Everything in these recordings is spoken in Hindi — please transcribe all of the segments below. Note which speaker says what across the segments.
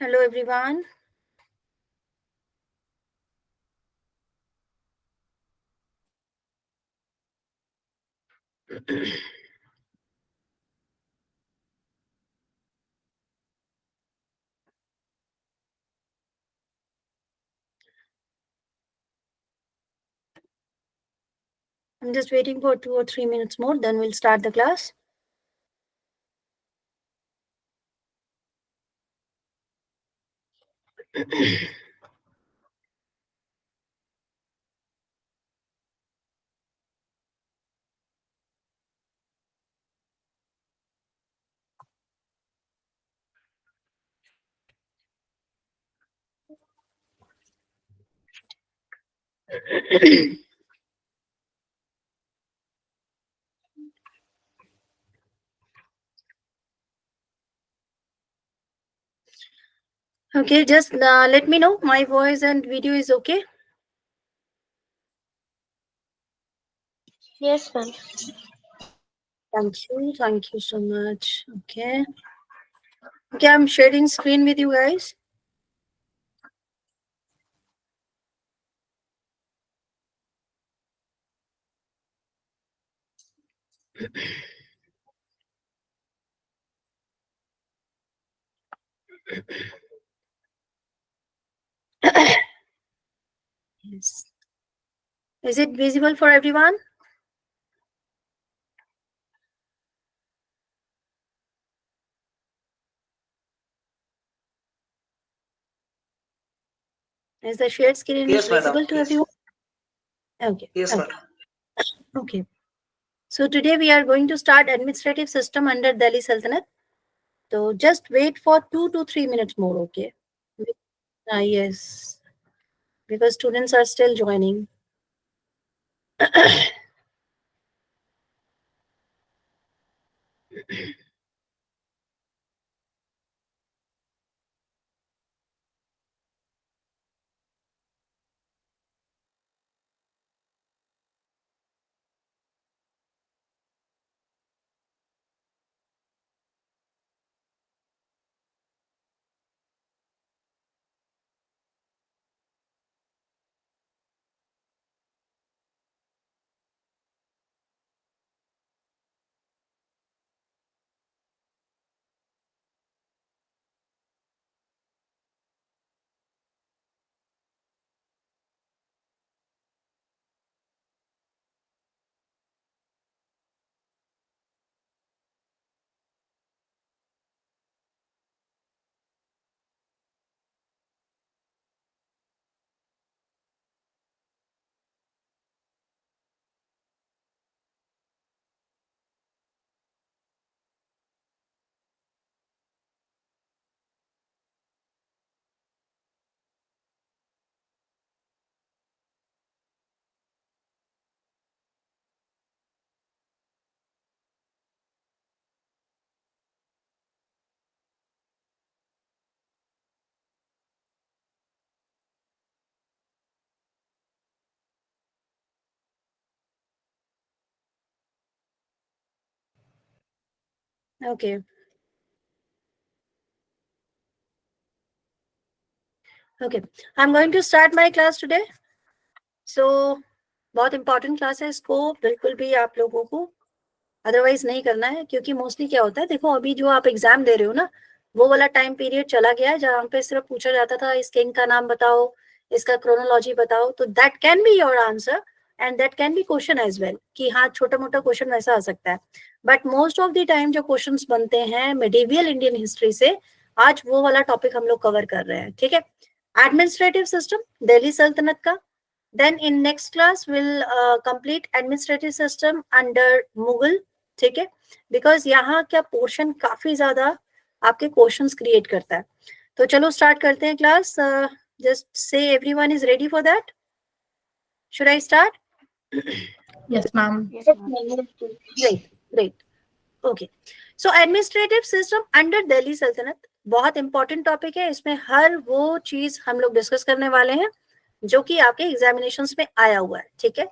Speaker 1: Hello everyone. I'm just waiting for 2 or 3 minutes more, then we'll start the class. Okay, just let me know my voice and video is okay.
Speaker 2: Yes, ma'am.
Speaker 1: Thank you so much. Okay, I'm sharing screen with you guys. Yes. Is it visible for everyone? Is the shared screen
Speaker 3: Yes,
Speaker 1: visible
Speaker 3: madam.
Speaker 1: to
Speaker 3: Yes.
Speaker 1: everyone? Okay.
Speaker 3: Yes,
Speaker 1: Okay.
Speaker 3: madam.
Speaker 1: Okay. So today we are going to start administrative system under Delhi Sultanate. So just wait for 2 to 3 minutes more, okay? Yes, because students are still joining. Okay. Okay. I'm going to start my class today. So बहुत इंपॉर्टेंट क्लास है, इसको बिल्कुल भी आप लोगों को अदरवाइज नहीं करना है, क्योंकि मोस्टली क्या होता है, देखो अभी जो आप एग्जाम दे रहे हो ना, वो वाला टाइम पीरियड चला गया है जहाँ पे सिर्फ पूछा जाता था इस किंग का नाम बताओ, इसका क्रोनोलॉजी बताओ, तो that can be your answer and that can be question as well, कि हाँ छोटा मोटा क्वेश्चन वैसा आ सकता है, but most of the time जो क्वेश्चंस बनते हैं मिडिवियल इंडियन हिस्ट्री से, आज वो वाला टॉपिक हम लोग कवर कर रहे हैं, ठीक है। एडमिनिस्ट्रेटिव सिस्टम दिल्ली सल्तनत का, then in next class we'll complete administrative system under Mughal, ठीक है, बिकॉज यहाँ क्या पोर्शन काफी ज्यादा आपके क्वेश्चंस क्रिएट करता है। तो चलो स्टार्ट करते हैं class. Just say everyone is ready for that? Should I start?
Speaker 4: Yes, ma'am.
Speaker 2: Yes, ma'am.
Speaker 1: Great. Okay, so administrative system under Delhi सल्तनत बहुत इंपॉर्टेंट टॉपिक है, इसमें हर वो चीज हम लोग डिस्कस करने वाले हैं जो कि आपके एग्जामिनेशंस में आया हुआ है, ठीक है।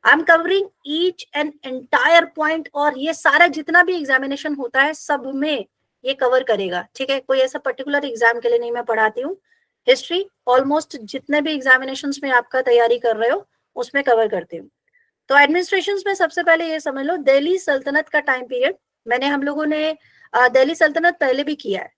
Speaker 1: I am covering each and entire point, और ये सारा जितना भी एग्जामिनेशन होता है सब में ये कवर करेगा, ठीक है। कोई ऐसा पर्टिकुलर एग्जाम के लिए नहीं मैं पढ़ाती हूँ, हिस्ट्री ऑलमोस्ट जितने भी एग्जामिनेशंस में आपका तैयारी कर रहे हो उसमें कवर करती हूँ। तो एडमिनिस्ट्रेशन में सबसे पहले ये समझ लो, दिल्ली सल्तनत का टाइम पीरियड, मैंने हम लोगों ने दिल्ली सल्तनत पहले भी किया है,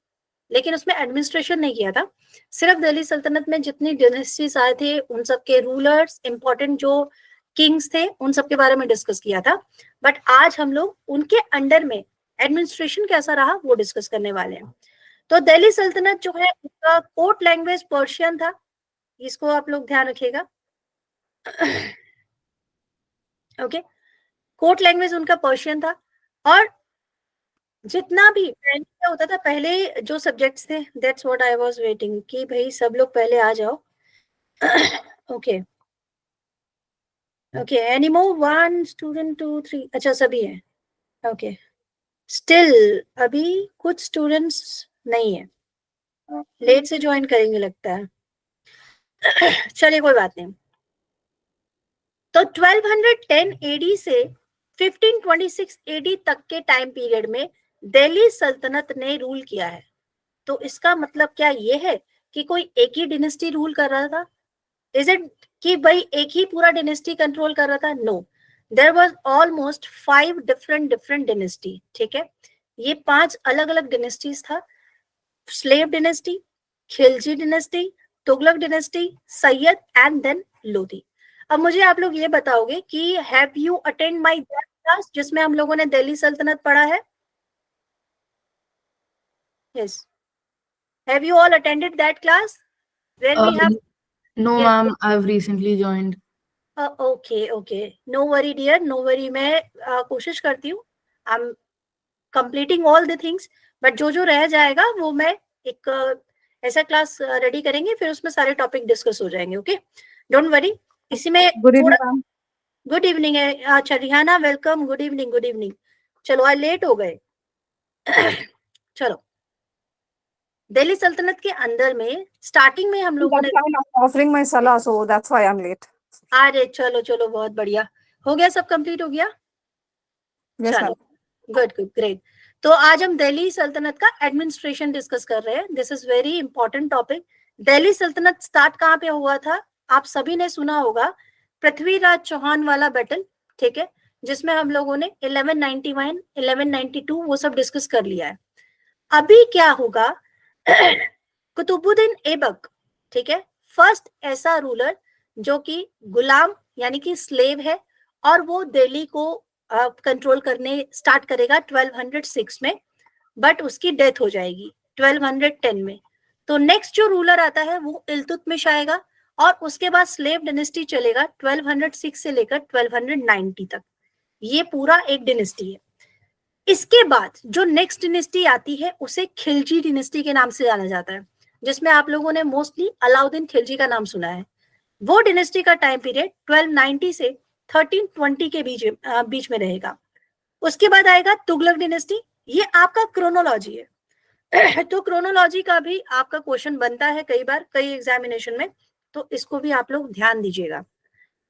Speaker 1: लेकिन उसमें एडमिनिस्ट्रेशन नहीं किया था। सिर्फ दिल्ली सल्तनत में जितनी डायनेस्टीज आए थे उन सबके रूलर्स, इंपॉर्टेंट जो किंग्स थे उन सब के बारे में डिस्कस किया था। बट आज हम लोग उनके अंडर में एडमिनिस्ट्रेशन कैसा रहा वो डिस्कस करने वाले हैं। तो दिल्ली सल्तनत जो है उसका कोर्ट लैंग्वेज पर्शियन था, इसको आप लोग ध्यान रखिएगा। ओके, कोर्ट लैंग्वेज उनका पर्शियन था। और जितना भी पहले क्या होता था, पहले जो सब्जेक्ट्स थे, that's what I was waiting कि भाई सब लोग पहले आ जाओ। Okay okay, any more, 1 student 2 3, अच्छा सभी है। ओके, स्टिल अभी कुछ स्टूडेंट्स नहीं है, लेट से ज्वाइन करेंगे लगता है। चलिए कोई बात नहीं। तो 1210 एडी से 1526 एडी तक के टाइम पीरियड में दिल्ली सल्तनत ने रूल किया है। तो इसका मतलब क्या ये है कि कोई एक ही डिनेस्टी रूल कर रहा था? इज इट कि भाई एक ही पूरा डिनेस्टी कंट्रोल कर रहा था? No, there was almost 5 different dynasty, ठीक है। ये 5 अलग अलग डिनेस्टीज था। Slave dynasty, Khilji dynasty, Tughlaq dynasty, Sayyid and then Lodi. अब मुझे आप लोग ये बताओगे कि have you attend my class जिसमें हम लोगों ने दिल्ली सल्तनत पढ़ा है? Yes, have you all attended that class where we have?
Speaker 4: No, ma'am. I've recently joined.
Speaker 1: Okay okay, no worry dear, no worry. मैं कोशिश करती हूँ, I am completing all the things, but जो जो रह जाएगा वो मैं एक ऐसा क्लास रेडी करेंगे, फिर उसमें सारे टॉपिक डिस्कस हो जाएंगे। Okay, don't worry. इसी में
Speaker 2: गुड
Speaker 1: थोड़ा
Speaker 2: इवनिंग मैम।
Speaker 1: गुड इवनिंग है। अच्छा Rihanna, welcome, good evening good evening. चलो आज लेट हो गए। चलो, दिल्ली सल्तनत के अंदर में स्टार्टिंग में हम लोगों ने,
Speaker 2: ऑफरिंग माय सलाह so that's why I am late.
Speaker 1: अरे चलो चलो, बहुत बढ़िया, हो गया, सब कंप्लीट हो गया।
Speaker 2: यस
Speaker 1: चलो,
Speaker 2: मैम।
Speaker 1: Good good great. तो आज हम दिल्ली सल्तनत का एडमिनिस्ट्रेशन डिस्कस कर रहे हैं। This is very important topic. Delhi सल्तनत स्टार्ट कहाँ पे हुआ था? आप सभी ने सुना होगा, पृथ्वीराज चौहान वाला बैटल, ठीक है, जिसमें हम लोगों ने 1191 1192 वो सब डिस्कस कर लिया है। अभी क्या होगा? कुतुबुद्दीन ऐबक, ठीक है, फर्स्ट ऐसा रूलर जो कि गुलाम यानी कि स्लेव है, और वो दिल्ली को कंट्रोल करने स्टार्ट करेगा 1206 में, बट उसकी डेथ हो जाएगी 1210 में। तो नेक्स्ट जो रूलर आता है वो इल्तुतमिश आएगा, और उसके बाद स्लेव डिनेस्टी चलेगा 1206 से लेकर 1290 तक। ये पूरा एक डिनेस्टी है। इसके बाद जो नेक्स्ट डिनेस्टी आती है उसे खिलजी डिनेस्टी के नाम से जाना जाता है, जिसमें आप लोगों ने मोस्टली अलाउद्दीन खिलजी का नाम सुना है। वो डिनेस्टी का टाइम पीरियड 1290 से 1320 के बीच में रहेगा। उसके बाद आएगा तुगलक डिनेस्टी। ये आपका क्रोनोलॉजी है। तो क्रोनोलॉजी का भी आपका क्वेश्चन बनता है कई बार कई एग्जामिनेशन में, तो इसको भी आप लोग ध्यान दीजिएगा।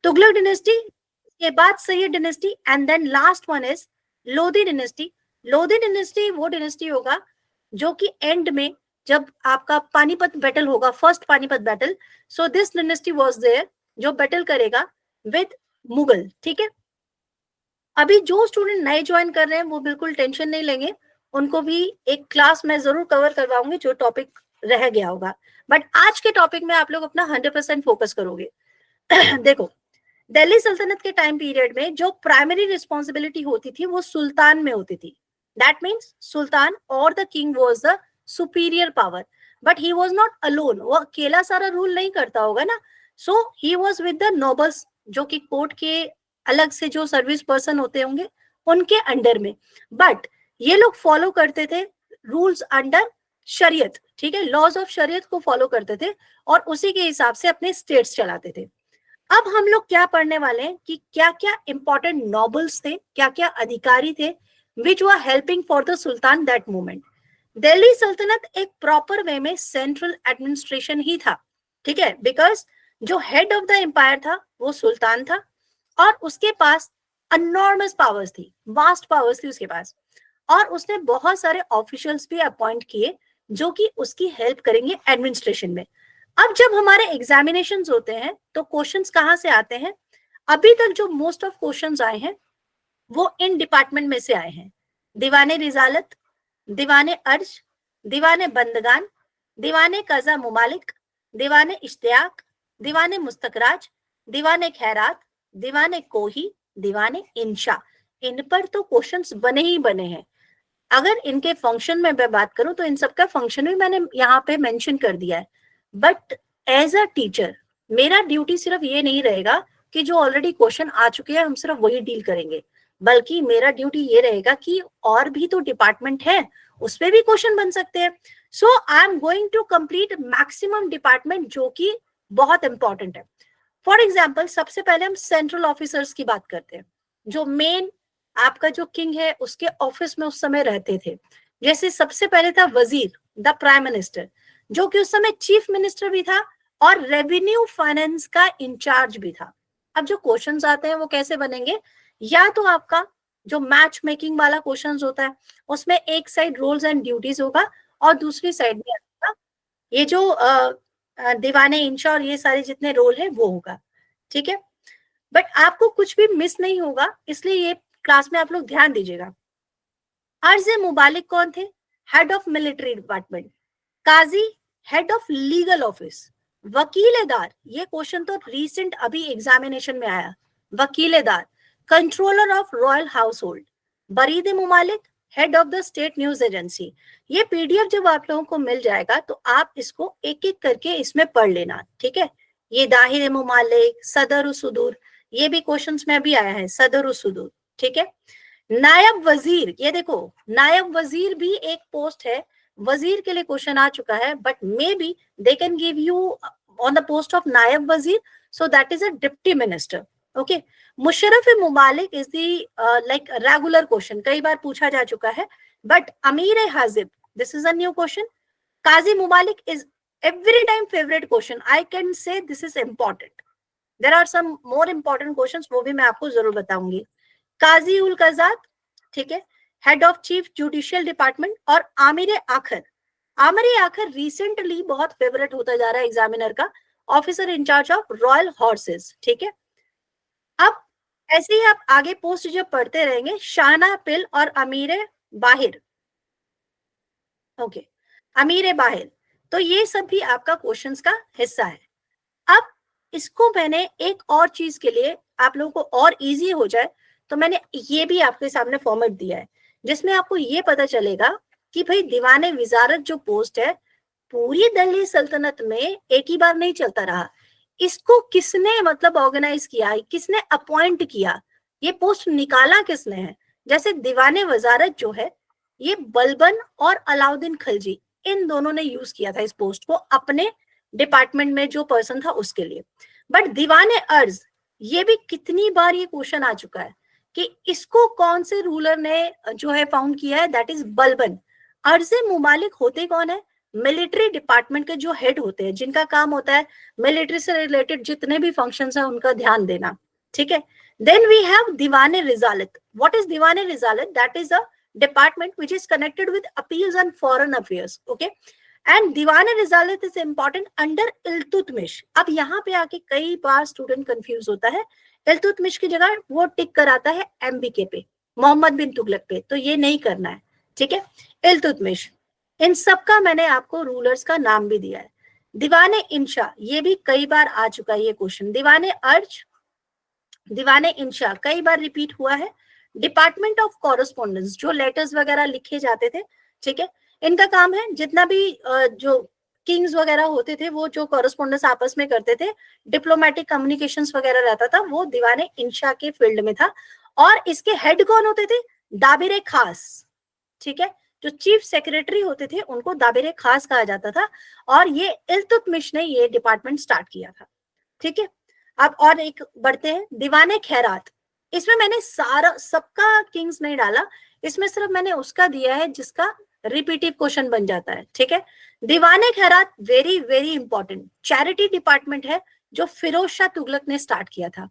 Speaker 1: तुगलक डिनेस्टी के बाद Sayyid dynasty, and then last one is Lodi dynasty. Lodi dynasty वो डिनेस्टी होगा जो कि एंड में जब आपका पानीपत बैटल होगा, first Panipat battle, so this dynasty was there जो बैटल करेगा विद मुगल, ठीक है। अभी जो स्टूडेंट नए ज्वाइन कर रहे हैं वो बिल्कुल टेंशन नहीं लेंगे, उनको भी एक क्लास में जरूर कवर करवाऊंगी जो टॉपिक रह गया होगा, बट आज के टॉपिक में आप लोग अपना 100% फोकस करोगे। देखो, दिल्ली सल्तनत के टाइम पीरियड में जो प्राइमरी रिस्पॉन्सिबिलिटी होती थी वो सुल्तान में होती थी। दैट मीन्स सुल्तान और the king was the superior power, but he was not alone, वो अकेला सारा रूल नहीं करता होगा ना। So he was with the nobles, जो कि कोर्ट के अलग से जो सर्विस पर्सन होते होंगे उनके अंडर में, बट ये लोग फॉलो करते थे रूल्स अंडर शरीयत, ठीक है, लॉज ऑफ शरीयत को फॉलो करते थे और उसी के हिसाब से अपने स्टेट्स चलाते थे। अब हम लोग क्या पढ़ने वाले हैं कि क्या क्या इंपॉर्टेंट नॉबल्स थे, क्या क्या अधिकारी थे which were helping for the sultan that moment. Delhi सल्तनत एक प्रॉपर वे में सेंट्रल एडमिनिस्ट्रेशन ही था, ठीक है, बिकॉज जो हेड ऑफ द एम्पायर था वो सुल्तान था, और उसके पास अनॉर्मस पावर्स थी, वास्ट पावर्स थी उसके पास। और उसने बहुत सारे ऑफिशियल्स भी अपॉइंट किए जो कि उसकी हेल्प करेंगे एडमिनिस्ट्रेशन में। अब जब हमारे एग्जामिनेशंस होते हैं तो क्वेश्चंस कहाँ से आते हैं? अभी तक जो मोस्ट ऑफ क्वेश्चंस आए हैं वो इन डिपार्टमेंट में से आए हैं। दीवाने रिजालत, दीवाने अर्ज, दीवाने बंदगान, दीवाने कजा मुमालिक, दीवाने इश्तियाक, दीवाने मुस्तकराज, दीवाने खैरात, दीवाने कोही, दीवाने इंशा। इन पर तो क्वेश्चंस बने ही बने हैं। अगर इनके फंक्शन में मैं बात करूं तो इन सबका फंक्शन भी मैंने यहाँ पे मेंशन कर दिया है। बट एज अ टीचर मेरा ड्यूटी सिर्फ ये नहीं रहेगा कि जो ऑलरेडी क्वेश्चन आ चुके हैं हम सिर्फ वही डील करेंगे, बल्कि मेरा ड्यूटी ये रहेगा कि और भी तो डिपार्टमेंट है उसपे भी क्वेश्चन बन सकते हैं। So I am going to complete maximum department जो कि बहुत इंपॉर्टेंट है। फॉर एग्जाम्पल सबसे पहले हम सेंट्रल ऑफिसर्स की बात करते हैं, जो मेन आपका जो किंग है उसके ऑफिस में उस समय रहते थे। जैसे सबसे पहले था वजीर, द प्राइम मिनिस्टर, जो कि उस समय चीफ मिनिस्टर भी था और रेवेन्यू फाइनेंस का इंचार्ज भी था। अब जो क्वेश्चंस आते हैं वो कैसे बनेंगे? या तो आपका जो मैच मेकिंग वाला क्वेश्चंस होता है उसमें एक साइड रोल्स एंड ड्यूटीज होगा और दूसरी साइड में आपका ये जो दीवाने इंशा और ये सारे जितने रोल है वो होगा। ठीक है, बट आपको कुछ भी मिस नहीं होगा, इसलिए ये क्लास में आप लोग ध्यान दीजिएगा। अर्ज मुबालिक कौन थे? Head of military department. काजी, हेड ऑफ लीगल ऑफिस। वकीलेदार, ये क्वेश्चन तो रीसेंट अभी एग्जामिनेशन में आया। वकीलेदार, controller of royal household. बरीद मुमालिक, head of the state news agency. ये पीडीएफ जब आप लोगों को मिल जाएगा तो आप इसको एक एक करके इसमें पढ़ लेना। ठीक है, ये दाहिर मुमालिक, सदर सुदूर, ये भी क्वेश्चंस में भी आया है, सदर सुदूर। ठीक है, नायब वजीर, ये देखो नायब वजीर भी एक पोस्ट है, वजीर के लिए क्वेश्चन आ चुका है, but maybe they can give you on the post of नायब वजीर, so that is a deputy minister. Okay, मुशर्रफ मुमालिक is the like regular question, कई बार पूछा जा चुका है, बट अमीर हाजिब, this is a new question. काजी मुमालिक is every time favorite question, I can say this is important. There are some more important questions, वो भी मैं आपको जरूर बताऊंगी। काजी उल कजात, ठीक है, head of chief judicial department. और आमिर आखर, आमिर आखर रिसेंटली बहुत फेवरेट होता जा रहा है एग्जामिनर का, officer in charge of royal horses. ठीक है, अब ऐसे ही आप आगे पोस्ट जब पढ़ते रहेंगे, शाना पिल और अमीर बाहिर। ओके, अमीर बाहिर, तो ये सब भी आपका क्वेश्चंस का हिस्सा है। अब इसको मैंने एक और चीज के लिए आप लोगों को और इजी हो जाए तो मैंने ये भी आपके सामने फॉर्मेट दिया है, जिसमें आपको ये पता चलेगा कि भाई दीवाने विजारत जो पोस्ट है पूरी दिल्ली सल्तनत में एक ही बार नहीं चलता रहा। इसको किसने मतलब ऑर्गेनाइज किया, किसने अपॉइंट किया, ये पोस्ट निकाला किसने है? जैसे दीवाने वजारत जो है ये बलबन और अलाउद्दीन खलजी, इन दोनों ने यूज किया था इस पोस्ट को अपने डिपार्टमेंट में जो पर्सन था उसके लिए। बट दीवाने अर्ज, ये भी कितनी बार ये क्वेश्चन आ चुका है कि इसको कौन से रूलर ने जो है फाउंड किया है, दैट इज बलबन। अर्ज मुमालिक होते कौन है? मिलिट्री डिपार्टमेंट के जो हेड होते हैं, जिनका काम होता है मिलिट्री से रिलेटेड जितने भी फंक्शंस हैं उनका ध्यान देना। ठीक है, देन वी हैव दीवाने रिजालत। व्हाट इज दीवाने रिजालत? That is a department which is connected with appeals and foreign affairs. Okay, and दीवान रिजालत is important under इल्तुतमिश। अब यहाँ पे आके कई बार स्टूडेंट कंफ्यूज होता है, इल्तुतमिश की जगह वो टिक कराता है एमबीके पे, मोहम्मद बिन तुगलक पे, तो ये नहीं करना है। ठीक है, इल्तुतमिश, इन सब का मैंने आपको रूलर्स का नाम भी दिया है। दीवाने इंशा, ये भी कई बार आ चुका है ये क्वेश्चन। दीवाने अर्ज, दीवाने इंशा कई बार रिपीट हुआ है। डिपार्टमेंट ऑफ कॉरेस्पॉन्डेंस, जो लेटर्स वगैरह लिखे जाते थे, ठीक है, इनका काम है जितना भी जो किंग्स वगैरह होते थे वो जो कॉरेस्पॉन्डेंस आपस में करते थे, डिप्लोमेटिक कम्युनिकेशंस वगैरह रहता था, वो दीवाने इंशा के फील्ड में था। और इसके हेड कौन होते थे? दाबिर खास। ठीक है, जो चीफ सेक्रेटरी होते थे उनको दाबिर खास कहा जाता था, और ये इल्तुतमिश ने ये डिपार्टमेंट स्टार्ट किया था। ठीक है, अब और एक बढ़ते हैं, दीवाने खैरात। इसमें मैंने सारा सबका किंग्स नहीं डाला, इसमें सिर्फ मैंने उसका दिया है जिसका रिपीटिव क्वेश्चन बन जाता है। ठीक है, दीवाने खैरात very very important charity department है जो फिरोज शाह तुगलक ने स्टार्ट किया था।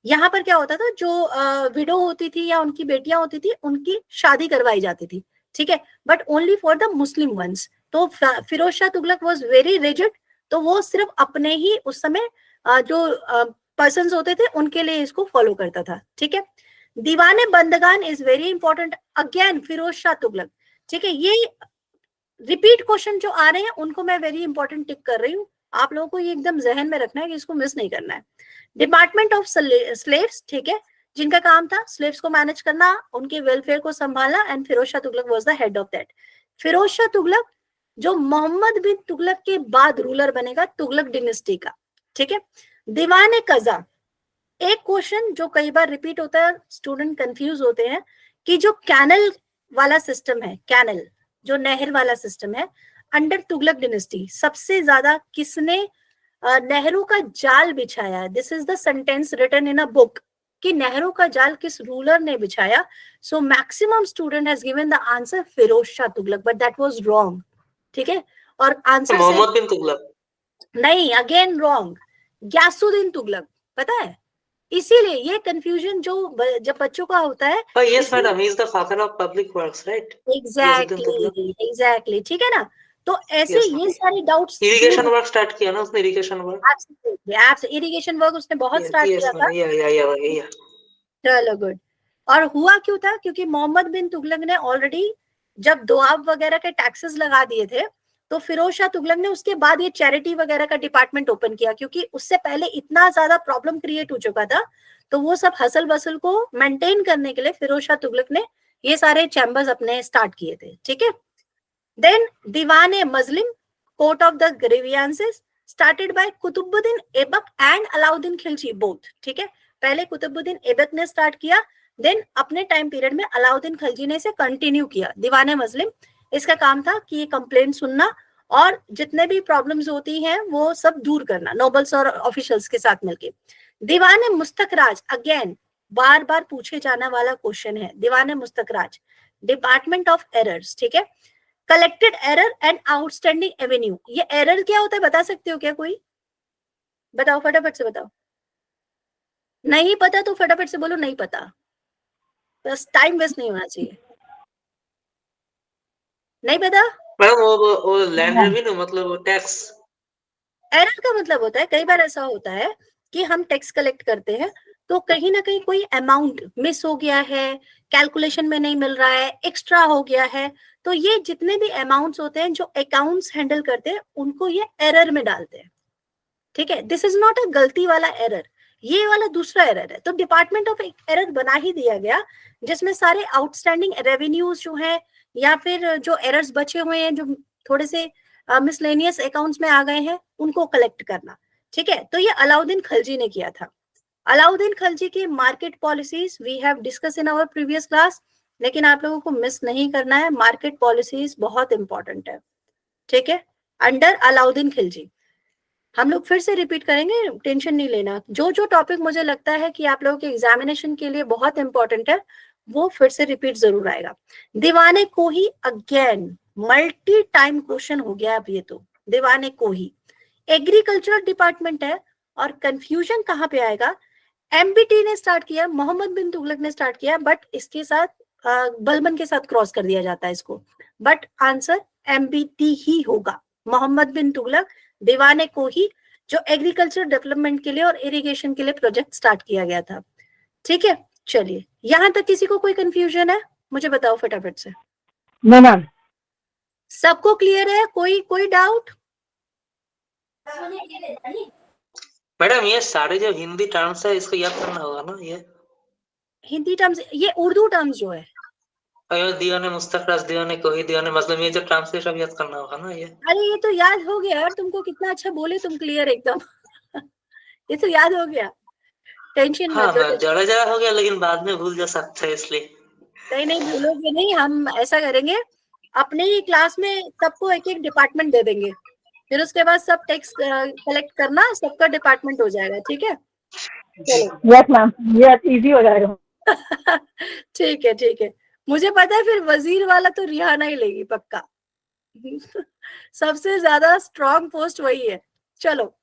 Speaker 1: यहाँ पर क्या होता था, जो विडो होती थी या उनकी बेटियां होती थी उनकी शादी करवाई जाती थी, ठीक है, but only for the Muslim ones. तो Firoz Shah Tughlaq was very rigid, तो वो सिर्फ अपने ही उस समय जो पर्सन होते थे उनके लिए इसको फॉलो करता था। ठीक है, दीवाने बंदगान is very important, again Firoz Shah Tughlaq. ठीक है, ये रिपीट क्वेश्चन जो आ रहे हैं उनको मैं वेरी इंपॉर्टेंट टिक कर रही हूँ, आप लोगों को ये एकदम जहन में रखना है कि इसको मिस नहीं करना है। डिपार्टमेंट ऑफ स्लेव्स, ठीक है, जिनका काम था स्लेव्स को मैनेज करना, उनके वेलफेयर को संभालना, and Firoz Shah Tughlaq was the head of that. Firoz Shah Tughlaq जो मोहम्मद बिन तुगलक के बाद रूलर बनेगा तुगलक डिनेस्टी का। ठीक है, दीवाने कजा, एक क्वेश्चन जो कई बार रिपीट होता है, स्टूडेंट कंफ्यूज होते हैं कि जो कैनल वाला सिस्टम है, कैनल जो नहर वाला सिस्टम है अंडर तुगलक डिनेस्टी, सबसे ज्यादा किसने नहरों का जाल बिछाया है? This is the sentence written in a book कि नहरों का जाल किस रूलर ने बिछाया। So maximum student has given the answer Firoz Shah Tughlaq, but that was wrong. ठीक है, और आंसर
Speaker 3: मोहम्मद बिन तुगलक
Speaker 1: नहीं, अगेन रॉन्ग, ग्यासुद्दीन तुगलक। पता है, इसीलिए ये कंफ्यूजन जो जब बच्चों का होता है,
Speaker 3: yes madam, he is the father of public works, right?
Speaker 1: Exactly, ठीक है ना। तो ऐसे
Speaker 3: Yes,
Speaker 1: ये सारे डाउट्स,
Speaker 3: इरिगेशन वर्क स्टार्ट किया ना उसने, इरिगेशन वर्क,
Speaker 1: इरिगेशन वर्क उसने बहुत स्टार्ट किया था।
Speaker 3: या
Speaker 1: चलो गुड। और हुआ क्यों था? क्योंकि मोहम्मद बिन तुगलक ने ऑलरेडी जब दोआब वगैरह के टैक्सेस लगा दिए थे, तो फिरोज शाह तुगलक ने उसके बाद ये चैरिटी वगैरह का डिपार्टमेंट ओपन किया, क्योंकि उससे पहले इतना ज्यादा प्रॉब्लम क्रिएट हो चुका था। तो वो सब हसल बसल को मेंटेन करने के लिए फिरोज शाह तुगलक ने ये सारे चैम्बर्स अपने स्टार्ट किए थे। ठीक है, देन दीवाने मजलिम, court of the grievances, started by Qutubuddin Aibak and Alauddin Khilji both. ठीक है, पहले कुतुबुद्दीन ऐबक ने स्टार्ट किया, देन अपने टाइम पीरियड में अलाउद्दीन खिलजी ने इसे कंटिन्यू किया। दीवाने मजलिम, इसका काम था कि ये कंप्लेंट सुनना और जितने भी प्रॉब्लम्स होती हैं वो सब दूर करना, नोबल्स और ऑफिशियल्स के साथ मिलके। दीवाने मुस्तकराज, अगेन बार बार पूछे जाने वाला क्वेश्चन है, दीवाने मुस्तकराज, डिपार्टमेंट ऑफ एरर्स। ठीक है, collected error and outstanding Avenue, ये एरर क्या होता है बता सकते हो क्या? कोई बताओ, फटाफट से बताओ। नहीं पता तो फटाफट से बोलो नहीं पता, बस टाइम वेस्ट नहीं होना चाहिए। नहीं पता
Speaker 3: मैडम, वो लैंड रेवेन्यू मतलब टैक्स।
Speaker 1: एरर का मतलब होता है, कई बार ऐसा होता है कि हम टैक्स कलेक्ट करते हैं तो कहीं ना कहीं कोई अमाउंट मिस हो गया है, कैलकुलेशन में नहीं मिल रहा है, एक्स्ट्रा हो गया है, तो ये जितने भी अमाउंट्स होते हैं जो अकाउंट्स हैंडल करते हैं उनको ये एरर में डालते हैं। ठीक है, दिस इज नॉट अ गलती वाला एरर, ये वाला दूसरा एरर है। तो डिपार्टमेंट ऑफ एरर बना ही दिया गया जिसमें सारे आउटस्टैंडिंग रेवेन्यूज जो है या फिर जो एरर्स बचे हुए हैं जो थोड़े से मिसलेनियस अकाउंट्स में आ गए हैं उनको कलेक्ट करना। ठीक है, तो ये अलाउद्दीन खिलजी ने किया था। अलाउद्दीन खिलजी की market policies we have discuss in our previous class, लेकिन आप लोगों को मिस नहीं करना है, मार्केट पॉलिसीज बहुत इंपॉर्टेंट है। ठीक है, अंडर अलाउद्दीन खिलजी हम लोग फिर से रिपीट करेंगे, टेंशन नहीं लेना। जो जो टॉपिक मुझे लगता है कि आप लोगों के एग्जामिनेशन के लिए बहुत इंपॉर्टेंट है वो फिर से रिपीट जरूर आएगा। दीवाने को ही, अगेन मल्टी टाइम क्वेश्चन हो गया अब ये तो, दीवाने को ही एग्रीकल्चरल डिपार्टमेंट है। और कंफ्यूजन कहाँ पे आएगा? एमबीटी ने स्टार्ट किया, मोहम्मद बिन तुगलक ने स्टार्ट किया, बट इसके साथ बलबन के साथ क्रॉस कर दिया जाता है इसको, बट आंसर एमबीटी ही होगा, मोहम्मद बिन तुगलक दीवाने को ही, जो एग्रीकल्चर डेवलपमेंट के लिए और इरिगेशन के लिए प्रोजेक्ट स्टार्ट किया गया था। ठीक है, चलिए यहां तक किसी को कोई कंफ्यूजन है? मुझे बताओ फटाफट से।
Speaker 2: No, ma'am.
Speaker 1: सबको क्लियर है? कोई डाउट?
Speaker 3: मैडम, ये सारे जो हिंदी टर्म्स है इसको याद करना होगा ना। ये
Speaker 1: हिंदी टर्म्स, ये उर्दू टर्म्स जो है,
Speaker 3: दीवाने मुस्तखराज, दीवाने कोही, दीवाने मजलूम, ये जो टर्म्स है सब याद करना होगा ना। ये
Speaker 1: अरे ये तो याद हो गया यार, तुमको कितना अच्छा बोले तुम, क्लियर एकदम ये तो याद हो गया, टेंशन
Speaker 3: हाँ
Speaker 1: मत लो।
Speaker 3: मैम, जरा जरा हो गया लेकिन बाद में भूल जा सकते हैं, इसलिए।
Speaker 1: नहीं नहीं भूलोगे नहीं, हम ऐसा करेंगे अपने ही क्लास में सबको एक एक डिपार्टमेंट दे देंगे, फिर उसके बाद सब टेक्स्ट कलेक्ट करना, सबका डिपार्टमेंट हो जाएगा। ठीक है, चलो
Speaker 2: Yes, ma'am. Yes, easy हो जाएगा.
Speaker 1: ठीक है ठीक है, मुझे पता है फिर वजीर वाला तो रिहाना ही लेगी पक्का सबसे ज्यादा स्ट्रॉन्ग पोस्ट वही है। चलो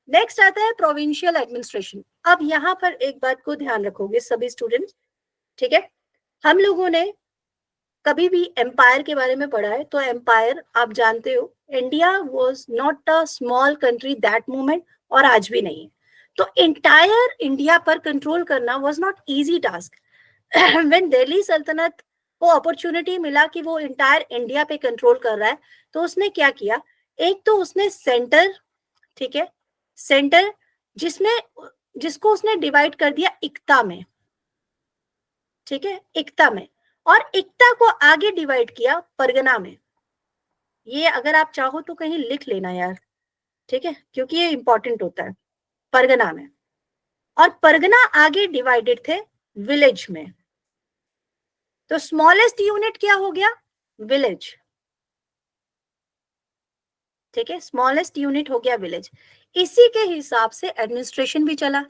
Speaker 1: नेक्स्ट आता है प्रोविंशियल एडमिनिस्ट्रेशन। अब यहाँ पर एक बात को ध्यान रखोगे सभी स्टूडेंट्स, ठीक है, हम लोगों ने कभी भी एम्पायर के बारे में पढ़ा है तो एम्पायर आप जानते हो, India was not a small country that moment, और आज भी नहीं है। तो इंटायर इंडिया पर कंट्रोल करना was not easy task. When Delhi सल्तनत को अपॉर्चुनिटी मिला कि वो इंटायर इंडिया पे कंट्रोल कर रहा है, तो उसने क्या किया, एक तो उसने सेंटर, ठीक है, सेंटर जिसको उसने डिवाइड कर दिया इक्ता में, ठीक है, इक्ता में, और इक्ता को आगे डिवाइड किया परगना में। ये अगर आप चाहो तो कहीं लिख लेना यार, ठीक है, क्योंकि ये इंपॉर्टेंट होता है, परगना में। और परगना आगे डिवाइडेड थे विलेज में। तो स्मॉलेस्ट यूनिट क्या हो गया, विलेज, ठीक है, स्मॉलेस्ट यूनिट हो गया विलेज। इसी के हिसाब से एडमिनिस्ट्रेशन भी चला।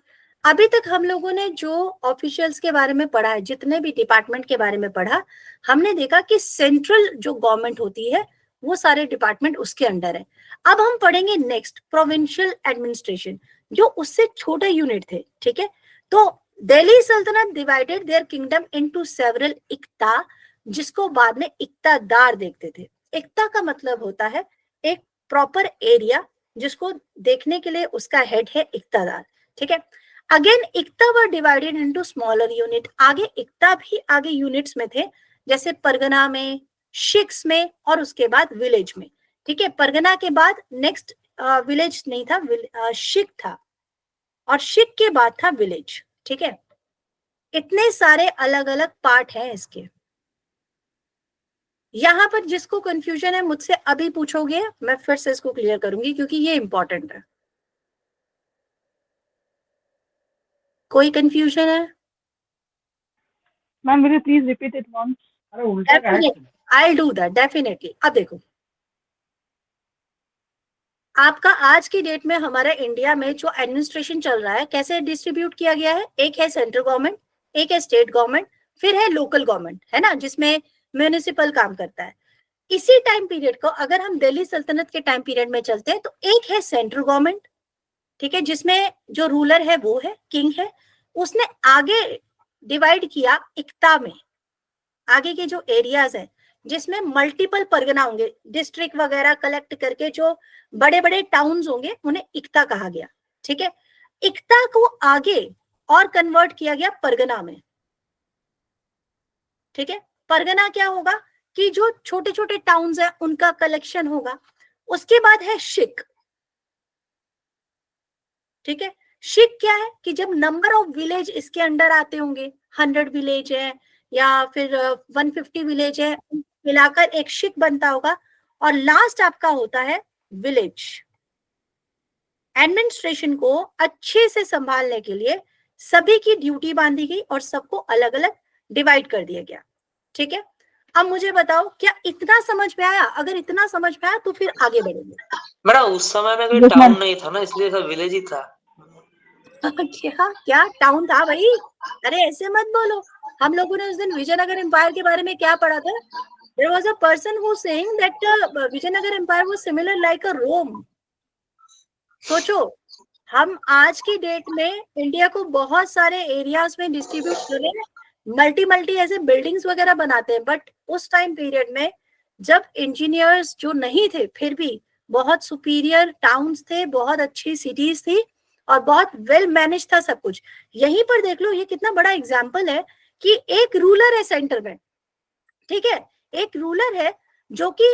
Speaker 1: अभी तक हम लोगों ने जो ऑफिशियल्स के बारे में पढ़ा है, जितने भी डिपार्टमेंट के बारे में पढ़ा, हमने देखा कि सेंट्रल जो गवर्नमेंट होती है वो सारे डिपार्टमेंट उसके अंडर है। अब हम पढ़ेंगे नेक्स्ट प्रोविंशियल एडमिनिस्ट्रेशन, जो उससे छोटे यूनिट थे, ठीक है। तो दिल्ली सल्तनत divided their kingdom into several iqta, जिसको बाद में इक्तादार देखते थे। इक्ता का मतलब होता है एक प्रॉपर एरिया, जिसको देखने के लिए उसका हेड है इक्तादार, ठीक है। Again iqta were divided into smaller unit. आगे इक्ता भी आगे यूनिट्स में थे, जैसे परगना में, शिक्स में, और उसके बाद विलेज में, ठीक है। परगना के बाद नेक्स्ट विलेज नहीं था, शिक था, और शिक के बाद था विलेज, ठीक है। इतने सारे अलग अलग पार्ट हैं इसके। यहां पर जिसको कंफ्यूजन है मुझसे अभी पूछोगे, मैं फिर से इसको क्लियर करूंगी क्योंकि ये इंपॉर्टेंट है। कोई कंफ्यूजन है?
Speaker 2: Ma'am will you please repeat it once? अरे उल्टा क्या है?
Speaker 1: I'll do that definitely। अब देखो, आपका आज की डेट में हमारे इंडिया में जो एडमिनिस्ट्रेशन चल रहा है, कैसे डिस्ट्रीब्यूट किया गया है, एक है सेंट्रल गवर्नमेंट, एक है स्टेट गवर्नमेंट, फिर है लोकल गवर्नमेंट, है ना, जिसमें म्यूनिसिपल काम करता है। इसी टाइम पीरियड को अगर हम दिल्ली सल्तनत के टाइम पीरियड में चलते हैं, तो एक है सेंट्रल गवर्नमेंट, ठीक है, जिसमें जो रूलर है वो है किंग है। उसने आगे डिवाइड किया इक्ता में, आगे के जो एरियाज है जिसमें मल्टीपल परगना होंगे, डिस्ट्रिक्ट वगैरह कलेक्ट करके जो बड़े बड़े टाउन्स होंगे, उन्हें इक्ता कहा गया, ठीक है। इक्ता को आगे और कन्वर्ट किया गया परगना में, ठीक है। परगना क्या होगा कि जो छोटे छोटे टाउन्स है उनका कलेक्शन होगा। उसके बाद है शिक, ठीक है। शिक क्या है कि जब नंबर ऑफ विलेज इसके अंडर आते होंगे, 100 विलेज है या फिर 150 विलेज है, मिलाकर एक शिक बनता होगा। और लास्ट आपका होता है विलेज। एडमिनिस्ट्रेशन को अच्छे से संभालने के लिए सभी की ड्यूटी बांधी गई और सबको अलग अलग डिवाइड कर दिया गया, ठीक है। अब मुझे बताओ, क्या इतना समझ में आया? अगर इतना समझ में आया तो फिर आगे बढ़ेंगे।
Speaker 3: मैडम उस समय में कोई
Speaker 2: Yes,
Speaker 3: टाउन
Speaker 2: ma'am.
Speaker 3: नहीं था ना, इसलिए सब विलेज ही था।
Speaker 1: क्या क्या टाउन था भाई? अरे ऐसे मत बोलो। हम लोगों ने उस दिन विजयनगर एम्पायर के बारे में क्या पढ़ा था? There was a person who saying that Vijayanagara empire was similar like a Rome। सोचो, हम आज की डेट में इंडिया को बहुत सारे एरियाज में डिस्ट्रीब्यूट कर रहे हैं, मल्टी ऐसे बिल्डिंग्स वगैरह बनाते हैं, बट उस टाइम पीरियड में जब इंजीनियर्स जो नहीं थे, फिर भी बहुत सुपीरियर टाउन्स थे, बहुत अच्छी सिटीज थी और बहुत वेल मैनेज था सब कुछ। यहीं पर देख लो, ये कितना बड़ा एग्जाम्पल है कि एक रूलर है सेंटर में, ठीक है, एक रूलर है जो कि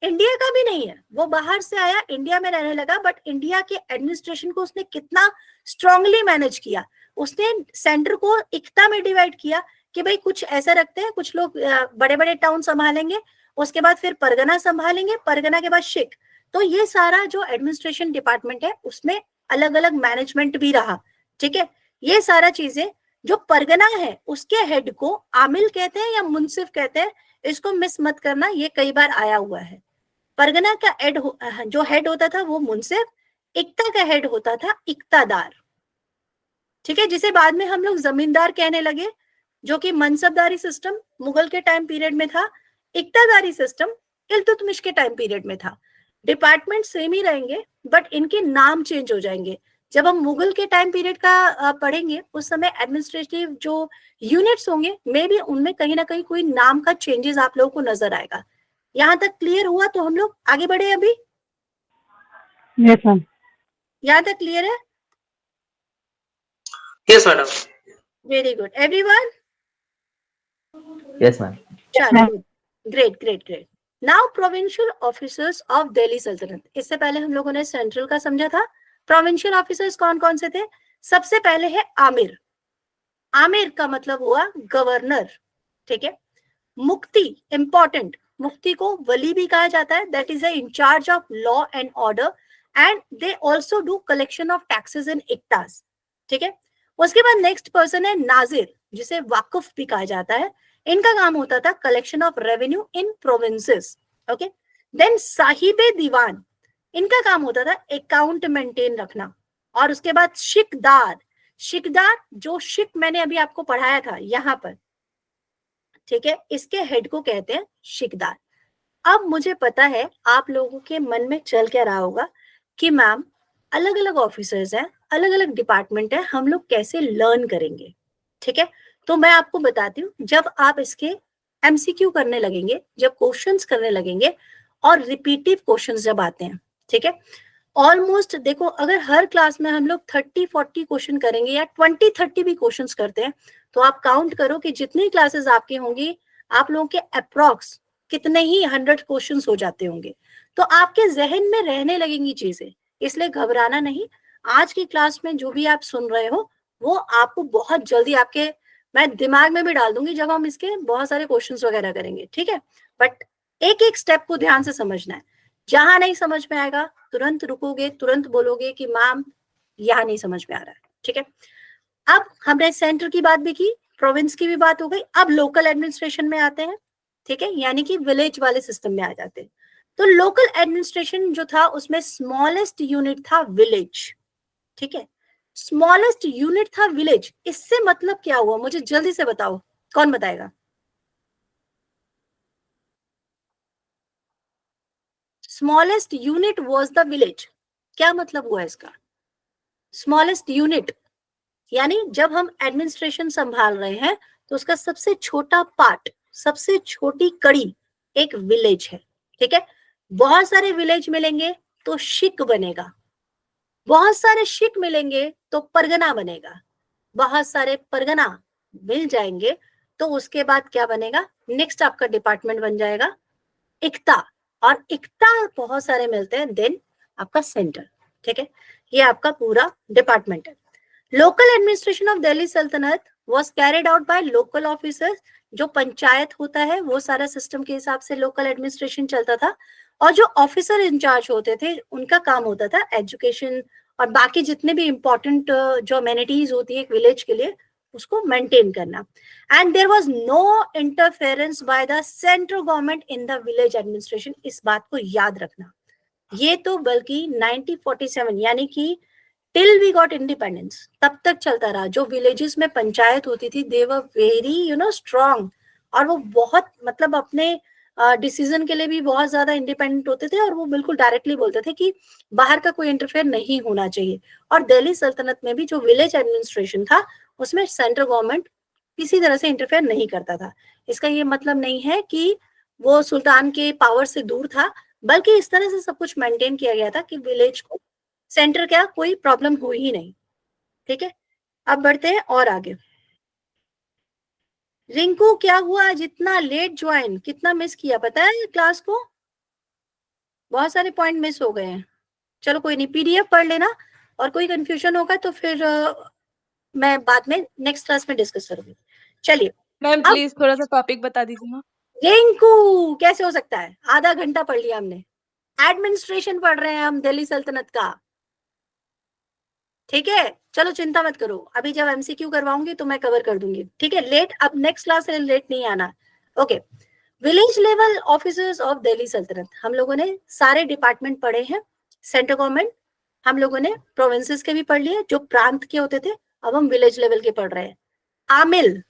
Speaker 1: इंडिया का भी नहीं है, वो बाहर से आया, इंडिया में रहने लगा, बट इंडिया के एडमिनिस्ट्रेशन को उसने कितना स्ट्रांगली मैनेज किया। उसने सेंटर को इक्ता में डिवाइड किया कि भाई कुछ ऐसा रखते हैं, कुछ लोग बड़े बड़े टाउन संभालेंगे, उसके बाद फिर परगना संभालेंगे, परगना के बाद शिक। तो ये सारा जो एडमिनिस्ट्रेशन डिपार्टमेंट है उसमें अलग अलग मैनेजमेंट भी रहा, ठीक है। ये सारा चीजें, जो परगना है उसके हेड को आमिल कहते हैं या मुंसिफ कहते हैं, इसको मिस मत करना, ये कई बार आया हुआ है। परगना का जो हेड होता था वो मुंसिफ, इक्ता का हेड होता था इक्तादार, ठीक है, जिसे बाद में हम लोग जमींदार कहने लगे, जो कि मनसबदारी सिस्टम मुगल के टाइम पीरियड में था, इक्तादारी सिस्टम इल्तुतमिश के टाइम पीरियड में था। डिपार्टमेंट सेम ही रहेंगे बट इनके नाम चेंज हो जाएंगे। जब हम मुगल के टाइम पीरियड का पढ़ेंगे उस समय एडमिनिस्ट्रेटिव जो यूनिट्स होंगे मे बी उनमें कहीं ना कहीं कोई नाम का चेंजेस आप लोगों को नजर आएगा। यहाँ तक क्लियर हुआ? तो हम लोग आगे बढ़े अभी।
Speaker 2: Yes ma'am.
Speaker 1: यहाँ तक क्लियर है?
Speaker 3: Yes madam.
Speaker 1: Very good everyone.
Speaker 5: Yes, ma'am.
Speaker 1: चलो great great great. Now provincial officers of Delhi सल्तनत। इससे पहले हम लोगों ने सेंट्रल का समझा था। प्रोविंशियल ऑफिसर्स कौन कौन से थे? सबसे पहले है आमिर। आमिर का मतलब हुआ गवर्नर, ठीक है। मुफ्ती, इंपॉर्टेंट, मुफ्ती को वली भी कहा जाता है, that is in charge of law and order and they also do collection of taxes and iqtas, ठीक है। उसके बाद नेक्स्ट पर्सन है नाजिर, जिसे वाकुफ भी कहा जाता है। इनका काम होता था collection of revenue in provinces, okay. Then साहिबे दीवान, इनका काम होता था अकाउंट मेंटेन रखना। और उसके बाद शिकदार, शिकदार जो शिक मैंने अभी आपको पढ़ाया था यहाँ पर, ठीक है, इसके हेड को कहते हैं शिकदार। अब मुझे पता है आप लोगों के मन में चल क्या रहा होगा कि मैम अलग अलग ऑफिसर्स हैं, अलग अलग डिपार्टमेंट है, हम लोग कैसे लर्न करेंगे, ठीक है। तो मैं आपको बताती हूँ, जब आप इसके एमसीक्यू करने लगेंगे, जब क्वेश्चंस करने लगेंगे और रिपीटिव क्वेश्चंस जब आते हैं, ठीक है, ऑलमोस्ट देखो अगर हर क्लास में हम लोग 30-40 क्वेश्चन करेंगे या 20-30 भी क्वेश्चंस करते हैं, तो आप काउंट करो कि जितनी क्लासेस आपकी होंगी आप लोगों के अप्रॉक्स कितने ही 100 क्वेश्चंस हो जाते होंगे। तो आपके जहन में रहने लगेंगी चीजें, इसलिए घबराना नहीं। आज की क्लास में जो भी आप सुन रहे हो वो आपको बहुत जल्दी आपके मैं दिमाग में भी डाल दूंगी जब हम इसके बहुत सारे क्वेश्चंस वगैरह करेंगे, ठीक है। बट एक एक स्टेप को ध्यान से समझना है। जहां नहीं समझ में आएगा तुरंत रुकोगे, तुरंत बोलोगे कि मैम यहाँ नहीं समझ में आ रहा है, ठीक है। अब हमने सेंटर की बात भी की, प्रोविंस की भी बात हो गई, अब लोकल एडमिनिस्ट्रेशन में आते हैं, ठीक है, यानी कि विलेज वाले सिस्टम में आ जाते हैं। तो लोकल एडमिनिस्ट्रेशन जो था उसमें स्मॉलेस्ट यूनिट था विलेज, ठीक है, स्मॉलेस्ट यूनिट था विलेज। इससे मतलब क्या हुआ मुझे जल्दी से बताओ, कौन बताएगा? Smallest unit was the village, क्या मतलब हुआ इसका? स्मॉलेस्ट यूनिट यानी जब हम एडमिनिस्ट्रेशन संभाल रहे हैं तो उसका सबसे छोटा पार्ट, सबसे छोटी कड़ी एक विलेज है, ठीक है। बहुत सारे विलेज मिलेंगे तो शिक बनेगा, बहुत सारे शिक मिलेंगे तो परगना बनेगा, बहुत सारे परगना मिल जाएंगे तो उसके बाद क्या बनेगा? नेक्स्ट आपका डिपार्टमेंट बन जाएगा इक्ता, और इक्ता बहुत सारे मिलते हैं देन आपका सेंटर, ठीक है। ये आपका पूरा डिपार्टमेंट है। लोकल एडमिनिस्ट्रेशन ऑफ दिल्ली सल्तनत was carried out by local officers. जो पंचायत होता है वो सारा सिस्टम के हिसाब से लोकल एडमिनिस्ट्रेशन चलता था, और जो ऑफिसर इंचार्ज होते थे उनका काम होता था एजुकेशन और बाकी जितने भी इंपॉर्टेंट जो अमेनिटीज होती है एक विलेज के लिए उसको मेंटेन करना। And there was no interference by the central government in the village administration. इस बात को याद रखना। ये तो बल्कि 1947 यानी कि टिल वी गॉट इंडिपेंडेंस तब तक चलता रहा। जो विलेजेस में पंचायत होती थी दे वर वेरी स्ट्रांग, और वो बहुत मतलब अपने डिसीजन के लिए भी बहुत ज्यादा इंडिपेंडेंट होते थे, और वो बिल्कुल डायरेक्टली बोलते थे कि बाहर का कोई इंटरफेयर नहीं होना चाहिए। और दिल्ली सल्तनत में भी जो विलेज एडमिनिस्ट्रेशन था उसमें सेंट्रल गवर्नमेंट किसी तरह से इंटरफेयर नहीं करता था। इसका ये मतलब नहीं है कि वो सुल्तान के पावर से दूर था, बल्कि इस तरह से सब कुछ मेंटेन किया गया था कि विलेज को सेंटर क्या कोई प्रॉब्लम हुई ही नहीं, ठीक है। अब बढ़ते हैं और आगे। रिंकू क्या हुआ, जितना लेट ज्वाइन, कितना मिस किया पता है क्लास को? बहुत सारे पॉइंट मिस हो गए हैं। चलो कोई नहीं, पीडीएफ पढ़ लेना, और कोई कंफ्यूजन होगा तो फिर मैं बाद में नेक्स्ट क्लास में डिस्कस करूंगी। चलिए
Speaker 6: मैम प्लीज थोड़ा सा टॉपिक बता दीजिए ना।
Speaker 1: रिंकू कैसे हो सकता है, आधा घंटा पढ़ लिया हमने, एडमिनिस्ट्रेशन पढ़ रहे हैं हम दिल्ली सल्तनत का, ठीक है। चलो चिंता मत करो, अभी जब एमसीक्यू करवाऊंगी तो मैं कवर कर दूंगी, ठीक है। लेट अब नेक्स्ट क्लास से लेट नहीं आना, okay. Village level officers of Delhi सल्तनत, हम लोगों ने सारे डिपार्टमेंट पढ़े हैं। सेंट्रल गवर्नमेंट हम लोगों ने प्रोविंसेस के भी पढ़ लिए जो प्रांत के होते थे, अब हम विलेज लेवल के पढ़ रहे हैं। आमिल,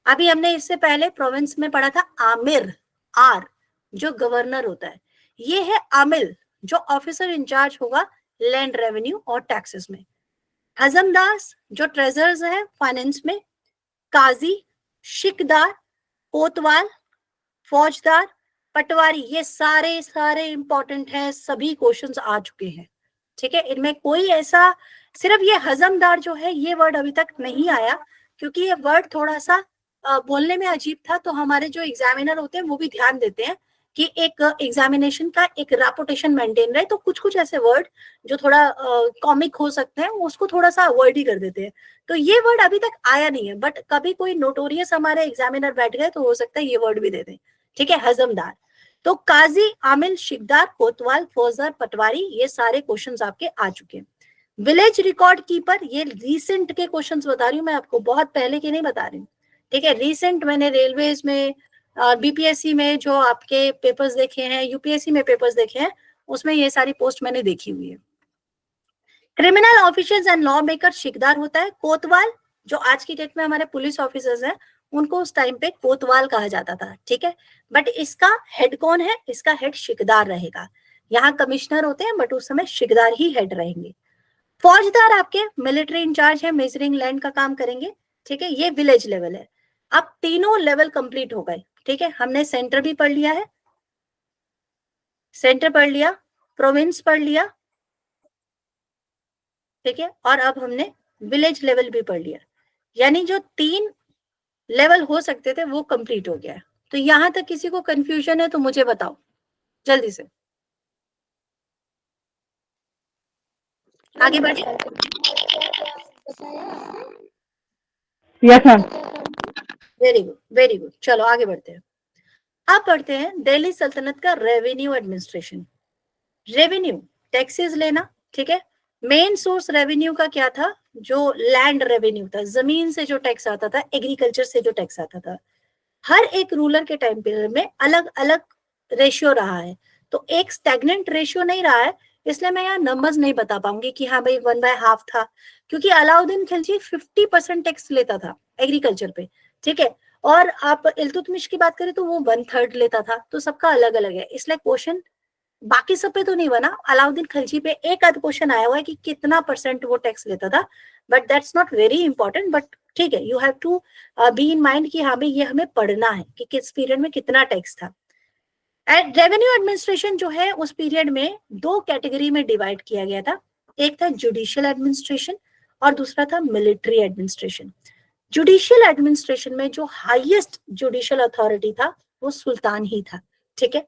Speaker 1: अभी हमने इससे पहले प्रोविंस में पढ़ा था आमिर, आर जो गवर्नर होता है, ये है आमिल जो ऑफिसर इंचार्ज होगा लैंड रेवेन्यू और टैक्सेस में। हजमदास जो ट्रेजर्स है फाइनेंस में, काजी, शिकदार, कोतवाल, फौजदार, पटवारी, ये सारे इंपॉर्टेंट हैं, सभी क्वेश्चंस आ चुके हैं। ठीक है, इनमें कोई ऐसा, सिर्फ ये हजमदार जो है ये वर्ड अभी तक नहीं आया, क्योंकि ये वर्ड थोड़ा सा बोलने में अजीब था, तो हमारे जो एग्जामिनर होते हैं वो भी ध्यान देते हैं कि एक एग्जामिनेशन का एक रेपुटेशन मेंटेन रहे, तो कुछ कुछ ऐसे वर्ड जो थोड़ा कॉमिक हो सकते हैं उसको थोड़ा सा अवॉइड ही कर देते हैं। तो ये वर्ड अभी तक आया नहीं है, बट कभी कोई नोटोरियस हमारे एग्जामिनर बैठ गए तो हो सकता है ये वर्ड भी दे दें। ठीक है, हजमदार। तो काजी, आमिल, शिकदार, कोतवाल, फौजदार, पटवारी, ये सारे क्वेश्चंस आपके आ चुके हैं। विलेज रिकॉर्ड कीपर, ये रिसेंट के क्वेश्चंस बता रही हूँ मैं आपको, बहुत पहले के नहीं बता रही हूँ। ठीक है, रिसेंट मैंने रेलवेज में, बीपीएससी में जो आपके पेपर्स देखे हैं, यूपीएससी में पेपर्स देखे हैं, उसमें ये सारी पोस्ट मैंने देखी हुई है। Criminal officers and law maker शिकदार होता है। कोतवाल जो आज की डेट में हमारे पुलिस ऑफिसर्स हैं, उनको उस टाइम पे कोतवाल कहा जाता था। ठीक है, बट इसका हेड कौन है? इसका हेड शिकदार रहेगा। यहाँ कमिश्नर होते हैं बट उस समय शिकदार ही हेड रहेंगे। फौजदार आपके मिलिट्री इंचार्ज है, मेजरिंग लैंड का काम करेंगे। ठीक है, ये विलेज लेवल है। अब तीनों लेवल कंप्लीट हो गए। ठीक है, हमने सेंटर भी पढ़ लिया है, सेंटर पढ़ लिया, प्रोविंस पढ़ लिया। ठीक है, और अब हमने विलेज लेवल भी पढ़ लिया, यानी जो 3 लेवल हो सकते थे वो कंप्लीट हो गया है। तो यहां तक किसी को कंफ्यूजन है तो मुझे बताओ जल्दी से, आगे बढ़े।
Speaker 2: Yes ma'am.
Speaker 1: Very good, very good. चलो आगे बढ़ते हैं। अब पढ़ते हैं दिल्ली सल्तनत का रेवेन्यू एडमिनिस्ट्रेशन। रेवेन्यू, टैक्सेस लेना। ठीक है, मेन सोर्स रेवेन्यू का क्या था? जो लैंड रेवेन्यू था, जमीन से जो टैक्स आता था, एग्रीकल्चर से जो टैक्स आता था। हर एक रूलर के टाइम पीरियड में अलग अलग रेशियो रहा है, तो एक स्टैग्नेंट रेशियो नहीं रहा है, इसलिए मैं यहाँ नंबर्स नहीं बता पाऊंगी कि हाँ भाई 1/2 था, क्योंकि अलाउद्दीन खिलजी 50% टैक्स लेता था एग्रीकल्चर पे। ठीक है, और आप इल्तुतमिश की बात करें तो वो 1/3 लेता था, तो सबका अलग अलग है, इसलिए क्वेश्चन बाकी सब पे तो नहीं बना। अलाउद्दीन खिलजी पे एक आध क्वेश्चन आया हुआ है कि कितना % वो टैक्स लेता था, but that's not very important. But ठीक है, you have to be in mind कि हाँ भाई ये हमें पढ़ना है कि किस पीरियड में कितना टैक्स था। एंड रेवेन्यू एडमिनिस्ट्रेशन जो है उस पीरियड में 2 कैटेगरी में डिवाइड किया गया था। एक था जुडिशियल एडमिनिस्ट्रेशन और दूसरा था मिलिट्री एडमिनिस्ट्रेशन। जुडिशियल एडमिनिस्ट्रेशन में जो हाईएस्ट जुडिशियल अथॉरिटी था वो सुल्तान ही था। ठीक है,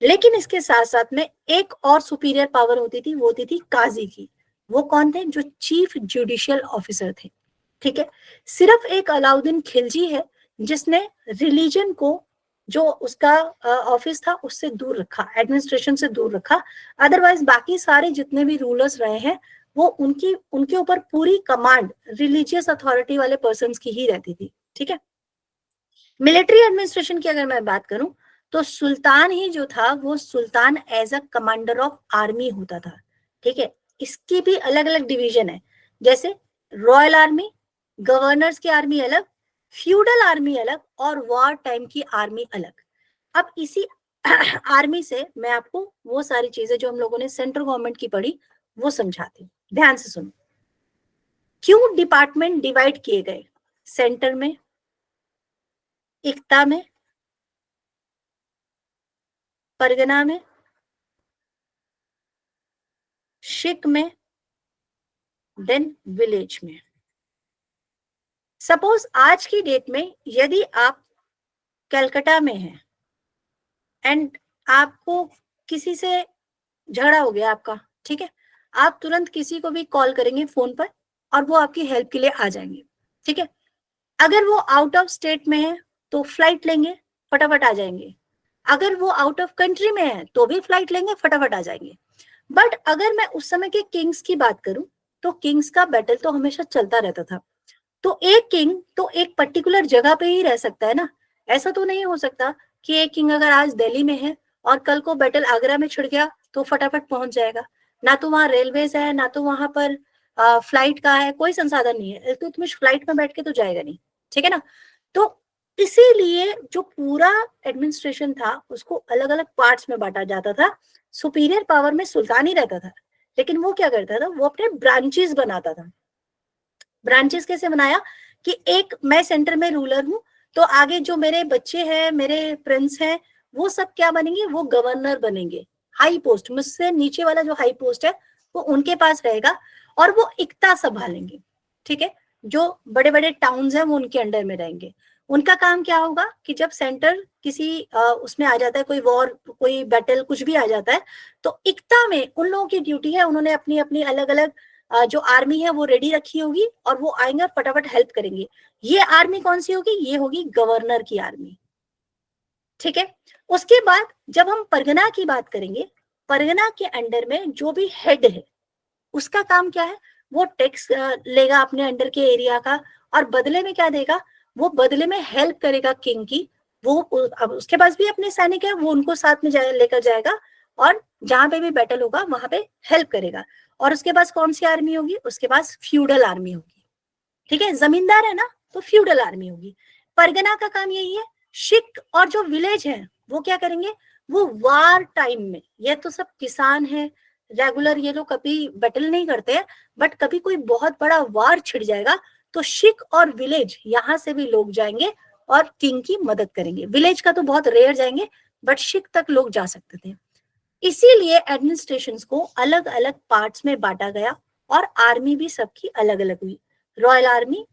Speaker 1: लेकिन इसके साथ साथ में एक और सुपीरियर पावर होती थी, वो होती थी काजी की। वो कौन थे? जो चीफ जुडिशियल ऑफिसर थे। ठीक है, सिर्फ एक अलाउद्दीन खिलजी है जिसने रिलीजन को, जो उसका ऑफिस था, उससे दूर रखा, एडमिनिस्ट्रेशन से दूर रखा। अदरवाइज बाकी सारे जितने भी रूलर्स रहे हैं वो उनके ऊपर पूरी कमांड रिलीजियस अथॉरिटी वाले पर्संस की ही रहती थी। ठीक है, मिलिट्री एडमिनिस्ट्रेशन की अगर मैं बात करूं तो सुल्तान ही जो था वो सुल्तान as a commander of army होता था। ठीक है, इसकी भी अलग अलग डिवीजन है, जैसे रॉयल आर्मी, गवर्नर्स की आर्मी अलग, फ्यूडल आर्मी अलग और वॉर टाइम की आर्मी अलग। अब इसी आर्मी से मैं आपको वो सारी चीजें जो हम लोगों ने सेंट्रल गवर्नमेंट की पढ़ी वो समझाती हूँ, ध्यान से सुनो। क्यों डिपार्टमेंट डिवाइड किए गए? सेंटर में, इक्ता में, परगना में, शिक में, देन विलेज में। सपोज आज की डेट में यदि आप कलकत्ता में हैं एंड आपको किसी से झगड़ा हो गया आपका, ठीक है, आप तुरंत किसी को भी कॉल करेंगे फोन पर और वो आपकी हेल्प के लिए आ जाएंगे। ठीक है, अगर वो आउट ऑफ स्टेट में है तो फ्लाइट लेंगे, फटाफट आ जाएंगे। अगर वो आउट ऑफ कंट्री में है तो भी फ्लाइट लेंगे, फटाफट आ जाएंगे। बट अगर मैं उस समय के किंग्स की बात करूं तो किंग्स का बैटल तो हमेशा चलता रहता था। तो एक किंग तो एक पर्टिकुलर जगह पे ही रह सकता है ना, ऐसा तो नहीं हो सकता कि एक किंग अगर आज दिल्ली में है और कल को बैटल आगरा में छिड़ गया तो फटाफट पहुंच जाएगा। ना तो वहां रेलवेज है, ना तो वहां पर फ्लाइट का है, कोई संसाधन नहीं है। इल्तुतमिश फ्लाइट में बैठ के तो जाएगा नहीं। ठीक है ना, तो इसीलिए जो पूरा एडमिनिस्ट्रेशन था उसको अलग अलग पार्ट्स में बांटा जाता था। सुपीरियर पावर में सुल्तान ही रहता था, लेकिन वो क्या करता था, वो अपने ब्रांचेस बनाता था। ब्रांचेस कैसे बनाया कि एक मैं सेंटर में रूलर हूं, तो आगे जो मेरे बच्चे हैं, मेरे प्रिंस हैं, वो सब क्या बनेंगे, वो गवर्नर बनेंगे, हाई पोस्ट, मुझसे नीचे वाला जो हाई पोस्ट है वो उनके पास रहेगा और वो इक्ता संभालेंगे, ठीक है। जो बड़े बड़े टाउन्स हैं वो उनके अंडर में रहेंगे। उनका काम क्या होगा कि जब सेंटर किसी उसमें आ जाता है, कोई वॉर, कोई बैटल, कुछ भी आ जाता है, तो इक्ता में उन लोगों की ड्यूटी है, उन्होंने अपनी अपनी अलग अलग जो आर्मी है वो रेडी रखी होगी और वो आएंगे और फटाफट हेल्प करेंगे। ये आर्मी कौन सी होगी, ये होगी गवर्नर की आर्मी, ठीक है। उसके बाद जब हम परगना की बात करेंगे, परगना के अंडर में जो भी हेड है उसका काम क्या है, वो टैक्स लेगा अपने अंडर के एरिया का और बदले में क्या देगा, वो बदले में हेल्प करेगा किंग की। वो अब उसके पास भी अपने सैनिक है, वो उनको साथ में लेकर जाएगा और जहां पे भी बैटल होगा वहां पे हेल्प करेगा। और उसके पास कौन सी आर्मी होगी, उसके पास फ्यूडल आर्मी होगी, ठीक है। जमींदार है ना, तो फ्यूडल आर्मी होगी। परगना का काम यही है। शिक और जो विलेज है वो क्या करेंगे, वो वार टाइम में, ये तो सब किसान है रेगुलर, ये लोग कभी बैटल नहीं करते हैं, बट कभी कोई बहुत बड़ा वार छिड़ जाएगा तो शिक और विलेज यहाँ से भी लोग जाएंगे और किंग की मदद करेंगे। विलेज का तो बहुत रेयर जाएंगे, बट शिक तक लोग जा सकते थे। इसीलिए एडमिनिस्ट्रेशंस को अलग अलग पार्ट्स में बांटा गया और आर्मी भी सबकी अलग अलग हुई, royal army,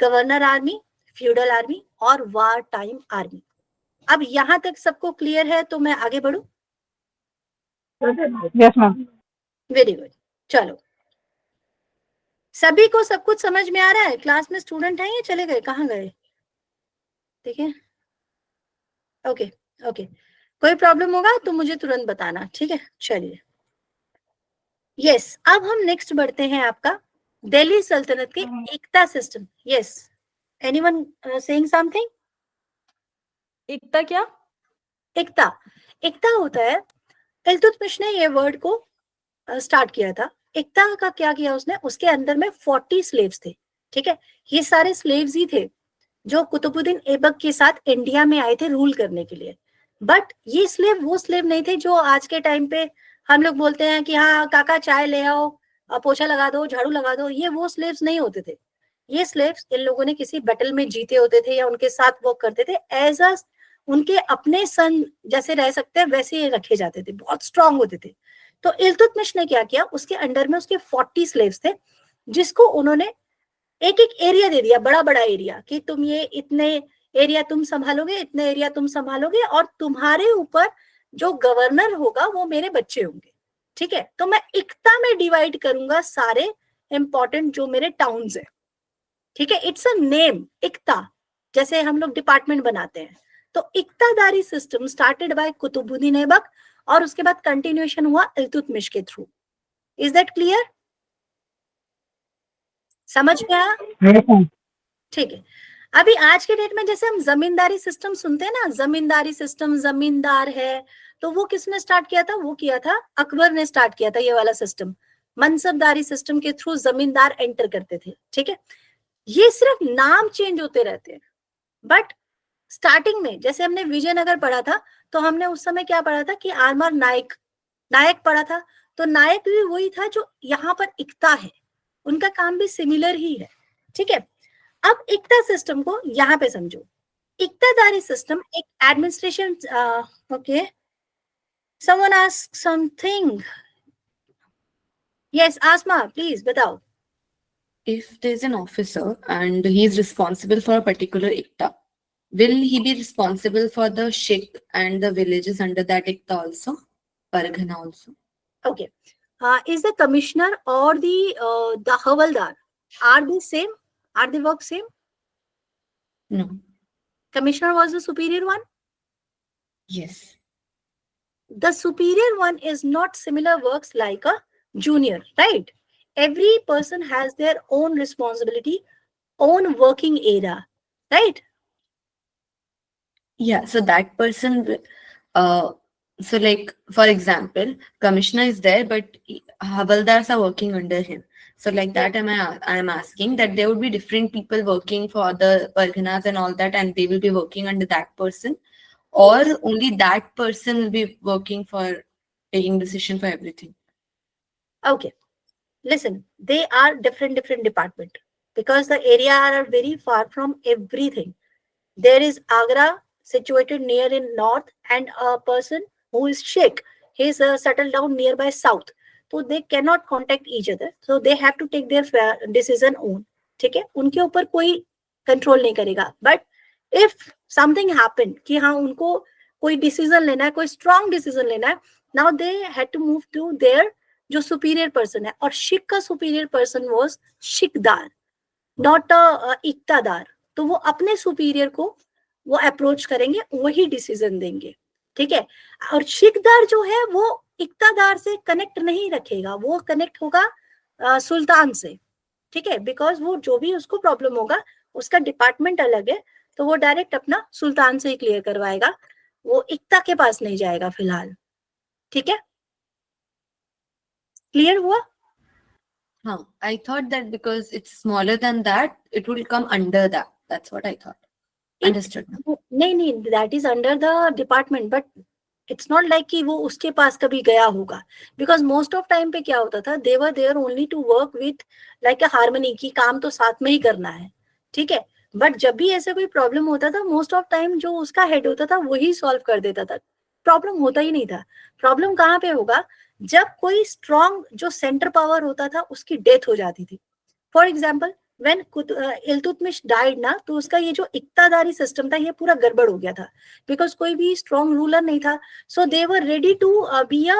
Speaker 1: governor army, feudal army और वार टाइम आर्मी। अब यहां तक सबको क्लियर है तो मैं आगे बढ़ूं?
Speaker 2: Yes ma'am.
Speaker 1: Very good. चलो, सभी को सब कुछ समझ में आ रहा है? क्लास में स्टूडेंट हैं या चले गए, कहाँ गए? ठीक है, ओके ओके, कोई प्रॉब्लम होगा तो मुझे तुरंत बताना, ठीक है। चलिए, यस, अब हम नेक्स्ट बढ़ते हैं आपका दिल्ली सल्तनत के एकता system. Yes, anyone saying something?
Speaker 6: एकता क्या?
Speaker 1: एकता, एकता होता है, इल्तुतमिश ने ये वर्ड को स्टार्ट किया था। एकता का क्या किया उसने, उसके अंदर में 40 स्लेव्स थे, ठीक है। ये सारे स्लेव्स ही थे जो कुतुबुद्दीन ऐबक के साथ इंडिया में आए थे रूल करने के लिए। बट ये स्लेव वो स्लेव नहीं थे जो आज के टाइम पे हम लोग बोलते हैं कि हाँ काका चाय ले आओ, पोछा लगा दो, झाड़ू लगा दो, ये वो स्लेव्स नहीं होते थे। ये स्लेव्स इन लोगों ने किसी बैटल में जीते होते थे या उनके साथ वर्क करते थे, एज अ उनके अपने सन जैसे रह सकते हैं वैसे ये रखे जाते थे, बहुत स्ट्रांग होते थे। तो इल्तुतमिश ने क्या किया, उसके अंडर में उसके 40 स्लेव्स थे जिसको उन्होंने एक एक एरिया दे दिया, बड़ा बड़ा एरिया, कि तुम ये इतने एरिया तुम संभालोगे, इतने एरिया तुम संभालोगे और तुम्हारे ऊपर जो गवर्नर होगा वो मेरे बच्चे होंगे, ठीक है। तो मैं इक्ता में डिवाइड करूंगा सारे इंपॉर्टेंट जो मेरे टाउन्स है, ठीक है। इट्स अ नेम, इक्ता, जैसे हम लोग डिपार्टमेंट बनाते हैं। तो इक्तादारी system started by Qutubuddin Aibak और उसके बाद कंटिन्यूएशन हुआ इल्तुतमिश के थ्रू। Is that clear? समझ में आया? ठीक है। अभी आज के डेट में जैसे हम जमींदारी सिस्टम सुनते हैं ना, जमींदारी सिस्टम, जमींदार है, तो वो किसने स्टार्ट किया था? वो किया था अकबर ने स्टार्ट किया था ये वाला सिस्टम। मनसबदारी सिस्टम के थ्रू जमींदार एंटर करते थे, ठीक है। ये सिर्फ नाम चेंज होते रहते हैं, बट स्टार्टिंग में जैसे हमने विजयनगर पढ़ा था तो हमने उस समय क्या पढ़ा था कि आरमार नायक, नायक पढ़ा था। तो नायक भी वही था जो यहाँ पर इक्ता है, उनका काम भी सिमिलर ही है, ठीक है। अब इक्ता सिस्टम को यहाँ पे समझो। इक्तादारी सिस्टम एक administration, okay, someone ask something. Yes Asma, please बताओ।
Speaker 4: If there's an officer and he's responsible for a particular ikta, will he be responsible for the shik and the villages under that ikta also? Pargana also.
Speaker 1: Okay. Is the commissioner or the havaldar, are they same? Are they work same?
Speaker 4: No.
Speaker 1: Commissioner was the superior one.
Speaker 4: Yes.
Speaker 1: The superior one is not similar works like a junior, right? Every person has their own responsibility, own working area, right?
Speaker 4: Yeah. So that person, so like for example, commissioner is there, but havaldars are working under him. So like that, I am asking that there would be different people working for the parganas and all that, and they will be working under that person, or only that person will be working for taking decision for everything.
Speaker 1: Okay, listen, they are different department. because the area are very far from everything. There is Agra situated near in north, and a person who is Sheikh, he is settled down nearby south. So they cannot contact each other. So they have to take their decision own. ठीक है, उनके ऊपर कोई कंट्रोल नहीं करेगा. बट इफ समथिंग हैपन कि हाँ उनको कोई डिसीजन लेना है, कोई स्ट्रॉन्ग डिसीजन लेना है, now they had to move to there जो सुपीरियर पर्सन है. और शिख का सुपीरियर पर्सन वाज शिकदार, नॉट इक्तादार. तो वो अपने सुपीरियर को वो अप्रोच करेंगे, वही डिसीजन देंगे. ठीक है. और शिकदार जो है वो इक्तादार से कनेक्ट नहीं रखेगा, वो कनेक्ट होगा सुल्तान से. ठीक है, बिकॉज वो जो भी उसको प्रॉब्लम होगा उसका डिपार्टमेंट अलग है, तो वो डायरेक्ट अपना सुल्तान से ही क्लियर करवाएगा, वो इक्ता के पास नहीं जाएगा फिलहाल. ठीक है, क्लियर हुआ?
Speaker 4: Huh. I thought that because it's smaller than that, it will come under that. That's what I thought. Understood.
Speaker 1: नहीं, that is under the department, but it's not like कि वो उसके पास कभी गया होगा. बिकॉज मोस्ट ऑफ टाइम पे क्या होता था, they were there only to work with like a harmony, की काम तो साथ में ही करना है. ठीक है, बट जब भी ऐसे कोई प्रॉब्लम होता था, मोस्ट ऑफ टाइम जो उसका हेड होता था वही सॉल्व कर देता था. प्रॉब्लम होता ही नहीं था. प्रॉब्लम कहाँ पे होगा, जब कोई स्ट्रॉन्ग जो सेंटर पावर होता था उसकी डेथ हो जाती थी. For example when Iltutmish died ना, तो उसका ये जो इक्तादारी सिस्टम था ये पूरा गड़बड़ हो गया था, बिकॉज कोई भी स्ट्रॉन्ग रूलर नहीं था. So they were ready to be a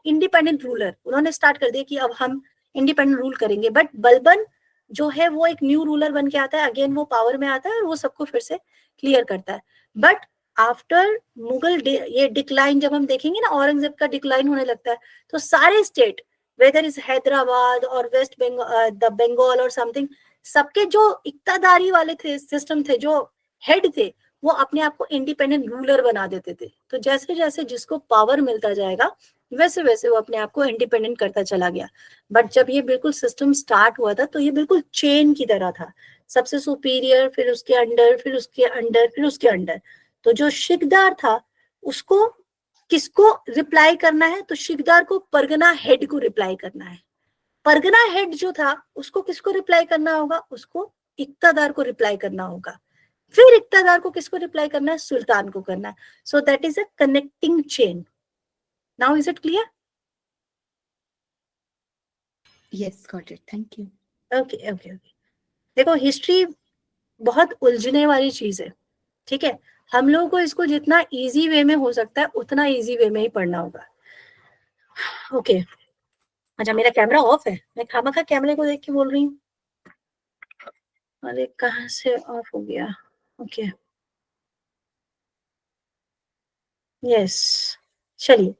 Speaker 1: independent ruler. उन्होंने स्टार्ट कर दिया कि अब हम इंडिपेंडेंट रूल करेंगे. बट बलबन जो है वो एक न्यू रूलर बन के आता है, अगेन वो पावर में आता है और वो सबको फिर से क्लियर करता है. बट आफ्टर मुगल ये डिक्लाइन, जब हम देखेंगे ना औरंगजेब का डिक्लाइन होने लगता है, तो सारे स्टेट वेदर इज हैदराबाद और वेस्ट बंगाल, द बंगाल और समथिंग, सबके जो इक्तादारी वाले थे सिस्टम थे, जो हेड थे, वो अपने आप को इंडिपेंडेंट रूलर बना देते थे. तो जैसे जैसे जिसको पावर मिलता जाएगा वैसे वैसे वो अपने आप को इंडिपेंडेंट करता चला गया. बट जब ये बिल्कुल सिस्टम स्टार्ट हुआ था तो ये बिल्कुल चेन की तरह था, सबसे सुपीरियर, फिर उसके अंडर, फिर उसके अंडर, फिर उसके अंडर. तो जो शिकदार था उसको किसको रिप्लाई करना है, तो शिकदार को परगना हेड को रिप्लाई करना है. परगना हेड जो था उसको किसको रिप्लाई करना होगा, उसको इक्तादार को रिप्लाई करना होगा. फिर इक्तादार को किसको रिप्लाई करना है, सुल्तान को करना है. सो that is a connecting chain. Now is it clear?
Speaker 4: Yes, got it. Thank you.
Speaker 1: Okay okay okay. देखो हिस्ट्री बहुत उलझने वाली चीज है. ठीक है, हम लोगों को इसको जितना इजी वे में हो सकता है उतना इजी वे में ही पढ़ना होगा. ओके. अच्छा, मेरा कैमरा ऑफ है, मैं खामखा कैमरे को देख के बोल रही हूँ. अरे कहाँ से ऑफ हो गया? ओके, यस, चलिए.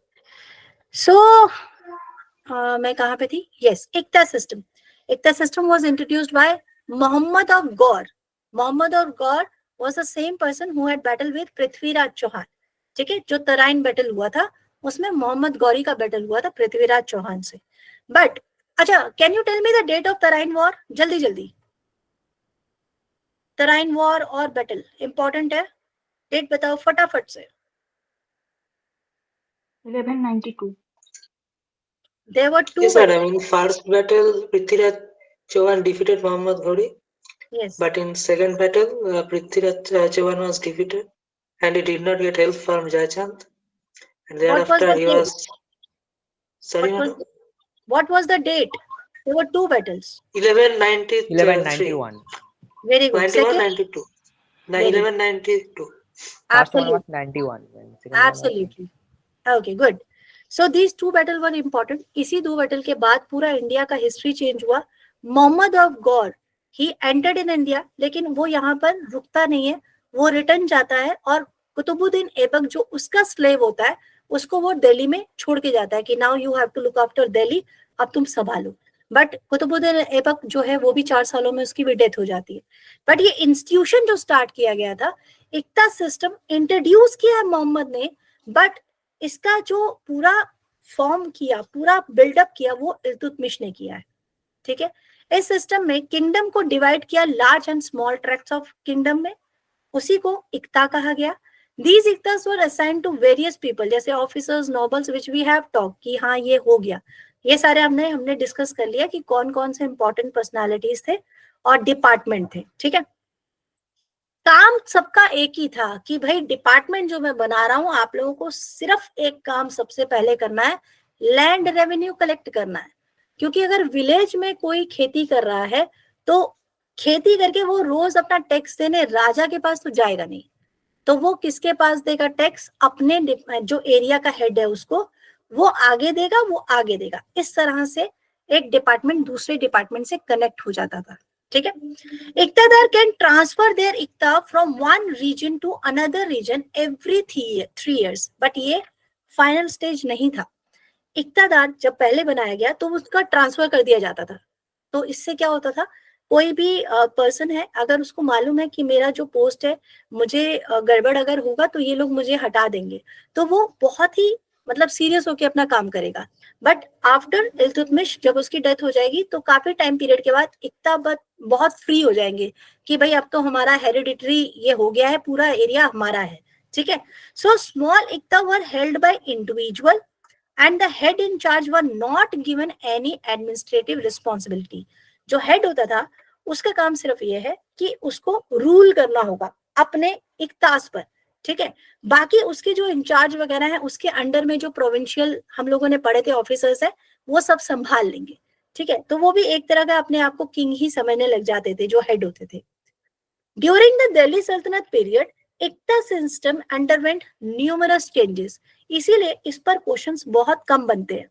Speaker 1: सो मैं कहाँ पे थी? Yes, iqta system. Iqta system was introduced by Mohammad of Ghor. Mohammad of Ghor was the same person who had battle with Prithviraj Chauhan. ठीक है, जो तराइन बैटल हुआ था उसमें मोहम्मद गौरी का बैटल हुआ था पृथ्वीराज चौहान से. बट अच्छा, can you tell me the date of Tarain war? जल्दी जल्दी. तराइन वॉर और बैटल इंपॉर्टेंट है, डेट बताओ फटाफट से.
Speaker 2: 1192.
Speaker 1: There were two
Speaker 3: Yes, sir.
Speaker 1: battles.
Speaker 3: In first battle, Prithviraj Chauhan defeated Muhammad Ghori.
Speaker 1: Yes.
Speaker 3: But in second battle, Prithviraj Chauhan was defeated, and he did not get help from Jayachand. And
Speaker 1: What was
Speaker 3: thereafter,
Speaker 1: the
Speaker 3: he
Speaker 1: date?
Speaker 3: was. Sorry,
Speaker 1: What was,
Speaker 3: madam.
Speaker 1: what was the date? There were two battles.
Speaker 3: 1193.
Speaker 5: 1191.
Speaker 1: Very good.
Speaker 3: 91,
Speaker 1: Second,
Speaker 3: 92.
Speaker 1: Very good.
Speaker 3: 1192.
Speaker 5: First one was
Speaker 1: absolutely,
Speaker 5: 91. And second one was
Speaker 1: absolutely. Okay, good. So these two battle were important. इसी दो बैटल के बाद पूरा इंडिया का हिस्ट्री चेंज हुआ. Muhammad of Ghor he entered in India, लेकिन वो यहाँ पर रुकता नहीं है, वो रिटर्न जाता है और कुतुबुद्दीन ऐबक जो उसका स्लेव होता है उसको वो दिल्ली में छोड़ के जाता है कि now you have to look after Delhi, अब तुम संभालो. बट कुतुबुद्दीन ऐबक जो है वो भी 4 सालों में उसकी भी डेथ हो जाती है. बट ये इंस्टीट्यूशन जो स्टार्ट किया गया था, इक्ता सिस्टम इंट्रोड्यूस किया है मोहम्मद ने, बट इसका जो पूरा फॉर्म किया, पूरा बिल्डअप किया, वो इल्तुतमिश ने किया है. ठीक है, इस सिस्टम में किंगडम को डिवाइड किया large and small tracts of kingdom में, उसी को इक्ता कहा गया. These iqtas were assigned to various people, जैसे officers, nobles, which we have talk कि हाँ ये हो गया. ये सारे हमने डिस्कस कर लिया कि कौन कौन से इंपॉर्टेंट पर्सनालिटीज थे और डिपार्टमेंट थे, ठीक है। काम सबका एक ही था कि भाई डिपार्टमेंट जो मैं बना रहा हूं, आप लोगों को सिर्फ एक काम सबसे पहले करना है, लैंड रेवेन्यू कलेक्ट करना है। क्योंकि अगर विलेज में कोई खेती कर रहा है तो खेती करके वो रोज अपना टैक्स देने राजा के पास तो जाएगा नहीं, तो वो किसके पास देगा टैक्स? अपने जो एरिया का हेड है उसको, वो आगे देगा। इस तरह से एक डिपार्टमेंट दूसरे डिपार्टमेंट से कनेक्ट हो जाता था, ठीक है। Iqtadar can transfer their iqta from one region to another region every 3 years, बट ये फाइनल स्टेज नहीं था। इक्तादार जब पहले बनाया गया तो उसका ट्रांसफर कर दिया जाता था। तो इससे क्या होता था, कोई भी पर्सन है, अगर उसको मालूम है कि मेरा जो पोस्ट है, मुझे गड़बड़ अगर होगा तो ये लोग मुझे हटा देंगे, तो वो बहुत ही मतलब सीरियस होकर अपना काम करेगा। बट आफ्टर इल्तुतमिश जब उसकी डेथ हो जाएगी तो काफी टाइम पीरियड के बाद इक्ता बहुत फ्री हो जाएंगे कि भाई अब तो हमारा हेरिडिटरी ये हो गया है, पूरा एरिया हमारा है, ठीक है। So small iqta were held by individual and the head in charge were not given any administrative responsibility. जो हेड होता था उसका काम सिर्फ ये है कि उसको रूल करना होगा अपने इक्तास पर, ठीक है। बाकी उसके जो इंचार्ज वगैरह है उसके अंडर में जो प्रोविंशियल हम लोगों ने पढ़े थे ऑफिसर्स है, वो सब संभाल लेंगे, ठीक है। तो वो भी एक तरह का अपने आप को किंग ही समझने लग जाते थे जो हेड होते थे। ड्यूरिंग द दिल्ली सल्तनत period iqta system underwent numerous changes, इसीलिए इस पर क्वेश्चंस बहुत कम बनते हैं।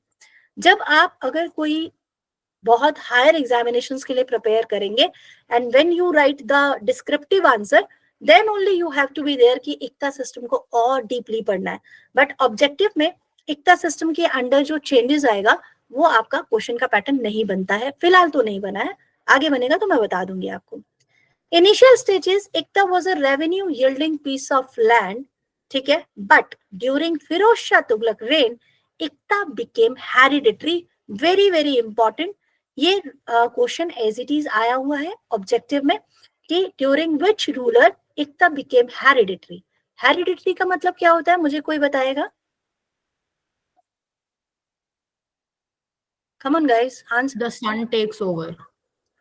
Speaker 1: जब आप अगर कोई बहुत हायर एग्जामिनेशंस के लिए प्रिपेयर करेंगे and when you write the descriptive answer then only you have to be there कि इक्ता सिस्टम को और डीपली पढ़ना है। बट ऑब्जेक्टिव में इक्ता सिस्टम के अंडर जो चेंजेस आएगा वो आपका क्वेश्चन का पैटर्न नहीं बनता है, फिलहाल तो नहीं बना है, आगे बनेगा तो मैं बता दूंगी आपको। Initial stages, Ikta was a revenue yielding piece of land, ठीक है, but during Firoz Shah Tughlaq reign, Ikta became hereditary, very important। ये क्वेश्चन एज इट इज आया हुआ है ऑब्जेक्टिव में कि during which ruler Ikta became hereditary। Hereditary का मतलब क्या होता है, मुझे कोई बताएगा? Come on guys, answer.
Speaker 6: The son takes over.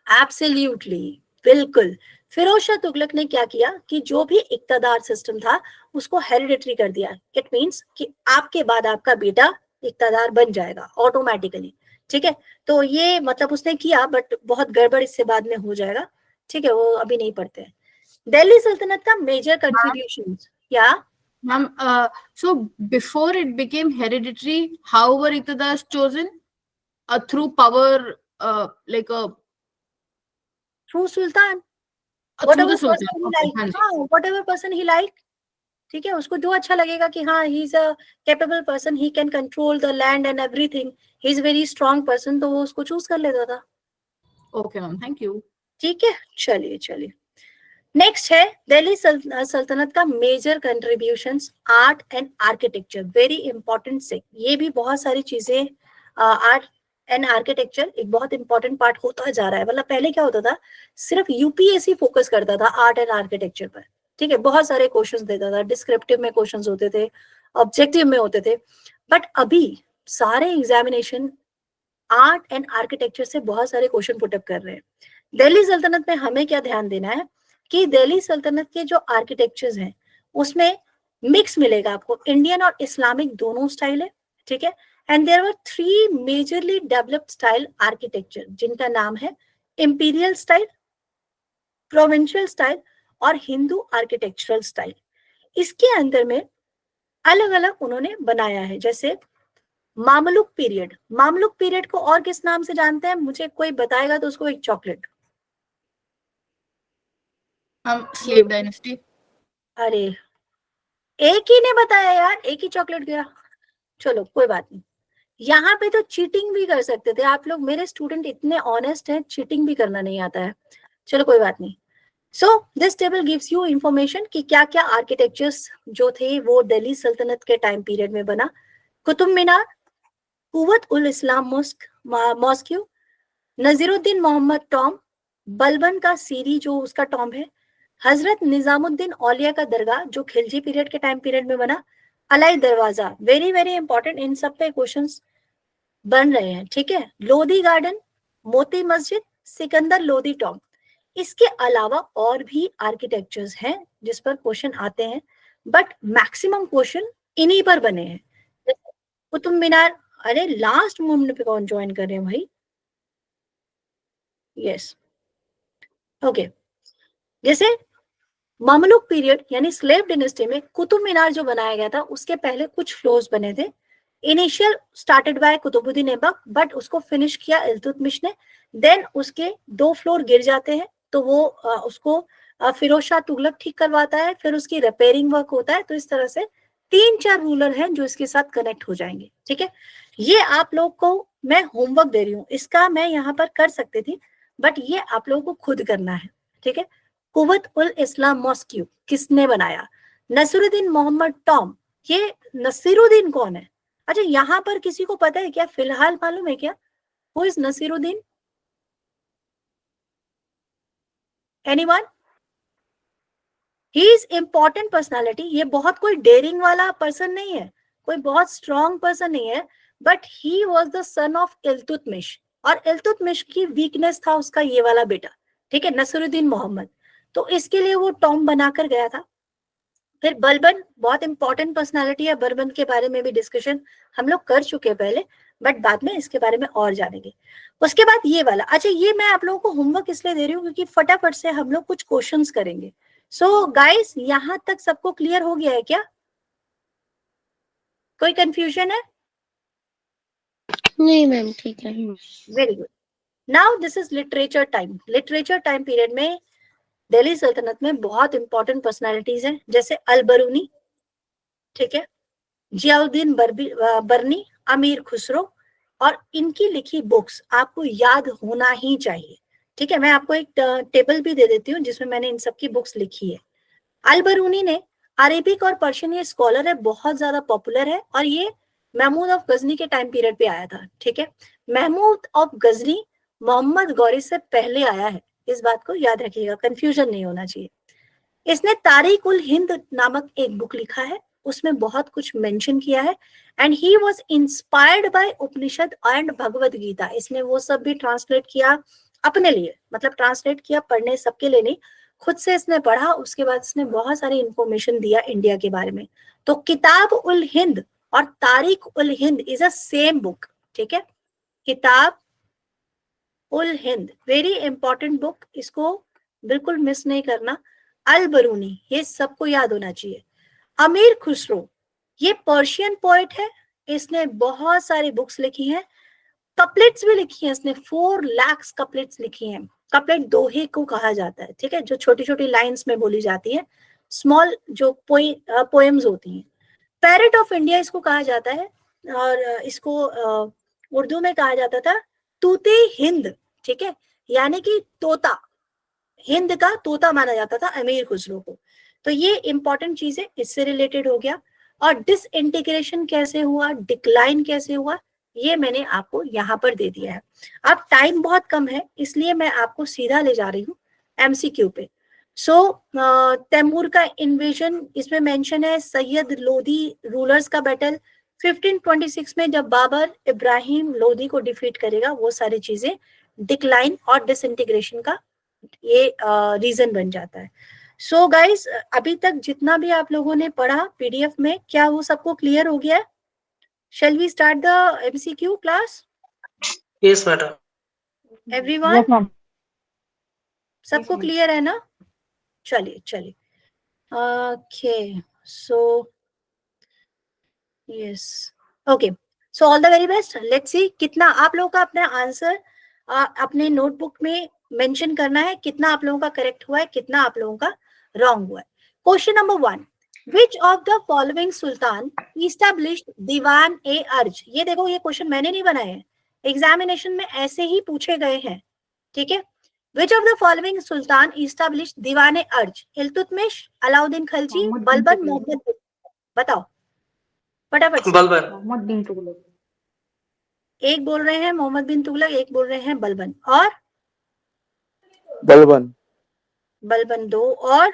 Speaker 1: Absolutely, बिल्कुल। फिरोज शाह तुगलक ने क्या किया कि जो भी इक्तदार सिस्टम था उसको हेरिडिटरी कर दिया। इट मींस कि आपके बाद आपका बेटा इक्तदार बन जाएगा ऑटोमेटिकली, ठीक है। तो ये मतलब उसने किया, बट बहुत गड़बड़ इससे बाद में हो जाएगा, ठीक है, वो अभी नहीं पढ़ते हैं। दिल्ली सल्तनत का मेजर कंट्रीब्यूशन, या
Speaker 6: Ma'am, so before it became hereditary, how were Iqtidars chosen? Through power, like a
Speaker 1: through Sultan,
Speaker 6: through the sultan. Okay, हाँ जी.
Speaker 1: whatever person he like, ठीक है, उसको जो अच्छा लगेगा कि हाँ he is a capable person, he can control the land and everything, he is very strong person, तो वो उसको चूज कर लेता था।
Speaker 6: Okay, ma'am. Thank you.
Speaker 1: ठीक है, चलिए नेक्स्ट है दिल्ली सल्तनत का major contributions, art and architecture, very important से। ये भी बहुत सारी चीजें, आर्ट एंड आर्किटेक्चर एक बहुत इंपॉर्टेंट पार्ट होता जा रहा है। मतलब पहले क्या होता था, सिर्फ यूपीएससी फोकस करता था आर्ट एंड आर्किटेक्चर पर, ठीक है, बहुत सारे क्वेश्चंस देता था, डिस्क्रिप्टिव में क्वेश्चंस होते थे, ऑब्जेक्टिव में होते थे। बट अभी सारे एग्जामिनेशन आर्ट एंड आर्किटेक्चर से बहुत सारे क्वेश्चन पुटअप कर रहे हैं। दिल्ली सल्तनत में हमें क्या ध्यान देना है कि दिल्ली सल्तनत के जो आर्किटेक्चर्स हैं उसमें मिक्स मिलेगा आपको, इंडियन और इस्लामिक दोनों स्टाइल है, ठीक है। And there were 3 majorly developed style architecture, जिनका नाम है इंपीरियल स्टाइल, प्रोविंशियल स्टाइल और हिंदू आर्किटेक्चरल स्टाइल। इसके अंदर में अलग अलग उन्होंने बनाया है, जैसे मामलुक पीरियड। मामलुक पीरियड को और किस नाम से जानते हैं, मुझे कोई बताएगा तो उसको एक चॉकलेट।
Speaker 6: Slave dynasty.
Speaker 1: अरे एक ही ने बताया यार, एक ही चॉकलेट गया, चलो कोई बात नहीं। यहाँ पे तो चीटिंग भी कर सकते थे आप लोग, मेरे स्टूडेंट इतने ऑनेस्ट हैं, चीटिंग भी करना नहीं आता है, चलो कोई बात नहीं। So this table gives you information कि क्या क्या आर्किटेक्चर्स जो थे वो दिल्ली सल्तनत के टाइम पीरियड में बना। कुतुब मीनार, कुव्वत उल इस्लाम मॉस्क्यू, नजीरुद्दीन मोहम्मद टॉम, बलबन का सीरी जो उसका टॉम है, हजरत निजामुद्दीन औलिया का दरगाह जो खिलजी पीरियड के टाइम पीरियड में बना, अलाई दरवाजा, वेरी इंपॉर्टेंट, इन सब पे क्वेश्चंस बन रहे हैं, ठीक है। Lodhi garden, Moti Masjid, Sikandar Lodhi Tom. इसके अलावा और भी आर्किटेक्चर्स हैं जिस पर क्वेश्चन आते हैं, बट मैक्सिमम क्वेश्चन इन्हीं पर बने हैं। जैसे कुतुब मीनार, अरे लास्ट मोमेंट पे कौन ज्वाइन कर रहे हैं भाई? Yes, okay. जैसे ममलुक पीरियड यानी स्लेव डिनेस्टी में कुतुब मीनार जो बनाया गया था, उसके पहले कुछ फ्लोर्स बने थे। Initial started by Qutubuddin Aibak, but उसको फिनिश किया इल्तुतमिश ने। देन उसके 2 फ्लोर गिर जाते हैं, तो वो उसको फिरोज शाह तुगलक ठीक करवाता है, फिर उसकी रिपेयरिंग वर्क होता है। तो इस तरह से 3-4 रूलर हैं जो इसके साथ कनेक्ट हो जाएंगे, ठीक है। ये आप लोग को मैं होमवर्क दे रही हूँ, इसका मैं यहाँ पर कर सकती थी, बट ये आप लोगों को खुद करना है, ठीक है। कुवत उल इस्लाम मॉस्क्यू किसने बनाया? नसीरुद्दीन मोहम्मद टॉम। ये नसीरुद्दीन कौन है? अच्छा, यहाँ पर किसी को पता है क्या? फिलहाल मालूम है क्या who is Nasiruddin? Anyone? He is important personality. ये बहुत कोई डेयरिंग वाला पर्सन नहीं है, कोई बहुत स्ट्रॉन्ग पर्सन नहीं है, but he was the son of Iltutmish, और इल्तुतमिश की वीकनेस था उसका ये वाला बेटा, ठीक है, नसीरुद्दीन मोहम्मद। तो इसके लिए वो टॉम बनाकर गया था। फिर बलबन, बहुत इंपॉर्टेंट पर्सनालिटी है, बलबन के बारे में भी डिस्कशन हम लोग कर चुके हैं पहले, बट बाद में इसके बारे में और जानेंगे। उसके बाद ये वाला, अच्छा ये मैं आप लोगों को होमवर्क इसलिए दे रही हूँ क्योंकि फटाफट से हम लोग कुछ क्वेश्चंस करेंगे। सो गाइस, यहाँ तक सबको क्लियर हो गया है क्या? कोई कंफ्यूजन है?
Speaker 7: नहीं मैम, ठीक है।
Speaker 1: Very good. Now this is literature time. Literature time period में दिल्ली सल्तनत में बहुत इंपॉर्टेंट पर्सनालिटीज हैं, जैसे अल बरूनी, ठीक है, जियाउद्दीन बरनी, अमीर खुसरो, और इनकी लिखी बुक्स आपको याद होना ही चाहिए, ठीक है। मैं आपको एक टेबल भी दे देती हूँ जिसमें मैंने इन सब की बुक्स लिखी है। अल बरूनी ने अरेबिक और पर्शियन, ये स्कॉलर है, बहुत ज्यादा पॉपुलर है, और ये महमूद ऑफ गजनी के टाइम पीरियड पे आया था, ठीक है। महमूद ऑफ गजनी मोहम्मद गौरी से पहले आया है, इस बात को याद रखिएगा, कंफ्यूजन नहीं होना चाहिए। इसने तारीख उल हिंद नामक एक बुक लिखा है, उसमें बहुत कुछ मेंशन किया है, and he was inspired by Upanishad and Bhagavad Gita. इसने वो सब भी ट्रांसलेट किया अपने लिए, मतलब ट्रांसलेट किया पढ़ने सबके लिए नहीं, खुद से इसने पढ़ा, उसके बाद इसने बहुत सारी इंफॉर्मेशन दिया इंडिया के बारे में। तो किताब उल हिंद और Tarikh ul Hind is a same book, ठीक है। Kitab ul Hind, very important book, इसको बिल्कुल मिस नहीं करना। अल बरूनी, ये सबको याद होना चाहिए। अमीर खुसरो, ये पर्शियन पोएट है, इसने बहुत सारी बुक्स लिखी हैं, कपलेट्स भी लिखी हैं इसने, 4 लाख कपलेट्स लिखी हैं। कपलेट दोहे को कहा जाता है, ठीक है, जो छोटी छोटी लाइंस में बोली जाती है, स्मॉल जो पोएम्स होती हैं। पैरेट ऑफ इंडिया इसको कहा जाता है, और इसको उर्दू में कहा जाता था तूते हिंद, ठीक है, यानी कि तोता, हिंद का तोता माना जाता था अमीर खुसरो को। तो ये इंपॉर्टेंट चीज है, इससे रिलेटेड हो गया। और डिसइंटीग्रेशन कैसे हुआ, डिक्लाइन कैसे हुआ, ये मैंने आपको यहाँ पर दे दिया है। अब टाइम बहुत कम है, इसलिए मैं आपको सीधा ले जा रही हूँ एमसीक्यू पे। सो तैमूर का इन्वेजन इसमें मेंशन है, सैयद लोधी रूलर्स का बैटल 1526 में जब बाबर इब्राहिम लोधी को डिफीट करेगा, वो सारी चीजें डिक्लाइन और डिसइंटीग्रेशन का ये रीजन बन जाता है। सो गाइस, अभी तक जितना भी आप लोगों ने पढ़ा पीडीएफ में, क्या वो सबको क्लियर हो गया? Shall we start the MCQ class?
Speaker 3: Yes, madam.
Speaker 1: Everyone?
Speaker 2: Yes, ma'am.
Speaker 1: सबको क्लियर है ना? चलिए चलिए, okay, so yes, okay, so all the very best. Let's see कितना आप लोगों का अपना आंसर अपने नोटबुक में मेंशन करना है, कितना आप लोगों का करेक्ट हुआ है, कितना आप लोगों का रॉन्ग हुआ है। Question number 1, Which of the following Sultan established दीवान ए अर्ज? ये देखो, ये क्वेश्चन मैंने नहीं बनाए हैं, एग्जामिनेशन में ऐसे ही पूछे गए हैं, ठीक है। Which of the following Sultan established दीवान ए अर्ज? इल्तुतमिश, अलाउद्दीन खलजी, बलबन, मोहम्मद? बताओ फटाफट से।
Speaker 3: बलबन।
Speaker 2: मोहम्मद बिन तुगलक।
Speaker 1: एक बोल रहे हैं मोहम्मद बिन तुगलक, एक बोल रहे हैं बलबन, और
Speaker 8: बलबन।
Speaker 1: बलबन 2, और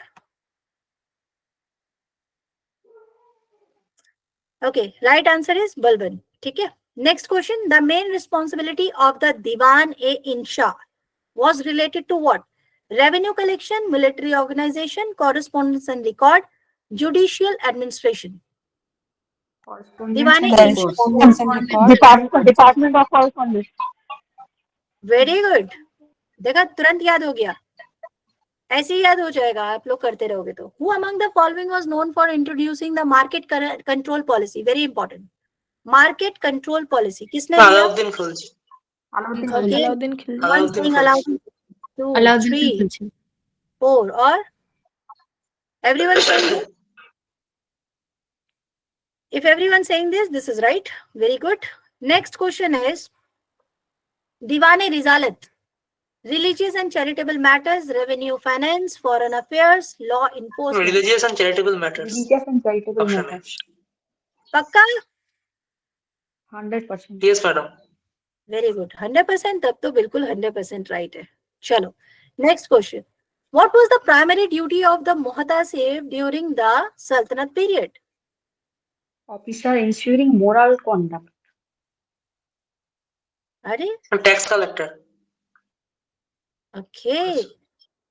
Speaker 1: okay, right answer is Balban, ठीक है। Next question, the main responsibility of the Diwan-e-Insha was related to what? Revenue collection, military organization, correspondence and record, judicial administration. Diwan-e-Insha.
Speaker 2: Department of correspondence.
Speaker 1: Very good. देखा, तुरंत याद हो गया. ऐसे ही याद हो जाएगा, आप लोग करते रहोगे तो. Who among the following was known for introducing the market control policy? Very important. Market control policy किसने दिया?
Speaker 3: Alauddin Khilji.
Speaker 1: Okay.
Speaker 6: Alauddin Khilji.
Speaker 1: One saying Alauddin. 2,
Speaker 6: Alauddin
Speaker 1: 3,
Speaker 6: Khilji.
Speaker 1: 4, or everyone saying this? If everyone saying this is right. Very good. Next question is Diwan-e-Risalat. Religious and charitable matters, revenue, finance, foreign affairs, law enforcement.
Speaker 3: Religious and charitable matters.
Speaker 2: Religious and charitable
Speaker 3: Option A.
Speaker 2: Matters.
Speaker 1: पक्का?
Speaker 2: 100%.
Speaker 3: Yes, madam.
Speaker 1: Very good. 100%. तब तो बिल्कुल 100% राइट है. चलो, next question. What was the primary duty of the Muhtasib during the Sultanate period?
Speaker 2: Officer ensuring moral conduct.
Speaker 1: अरे
Speaker 3: Tax collector.
Speaker 1: ओके.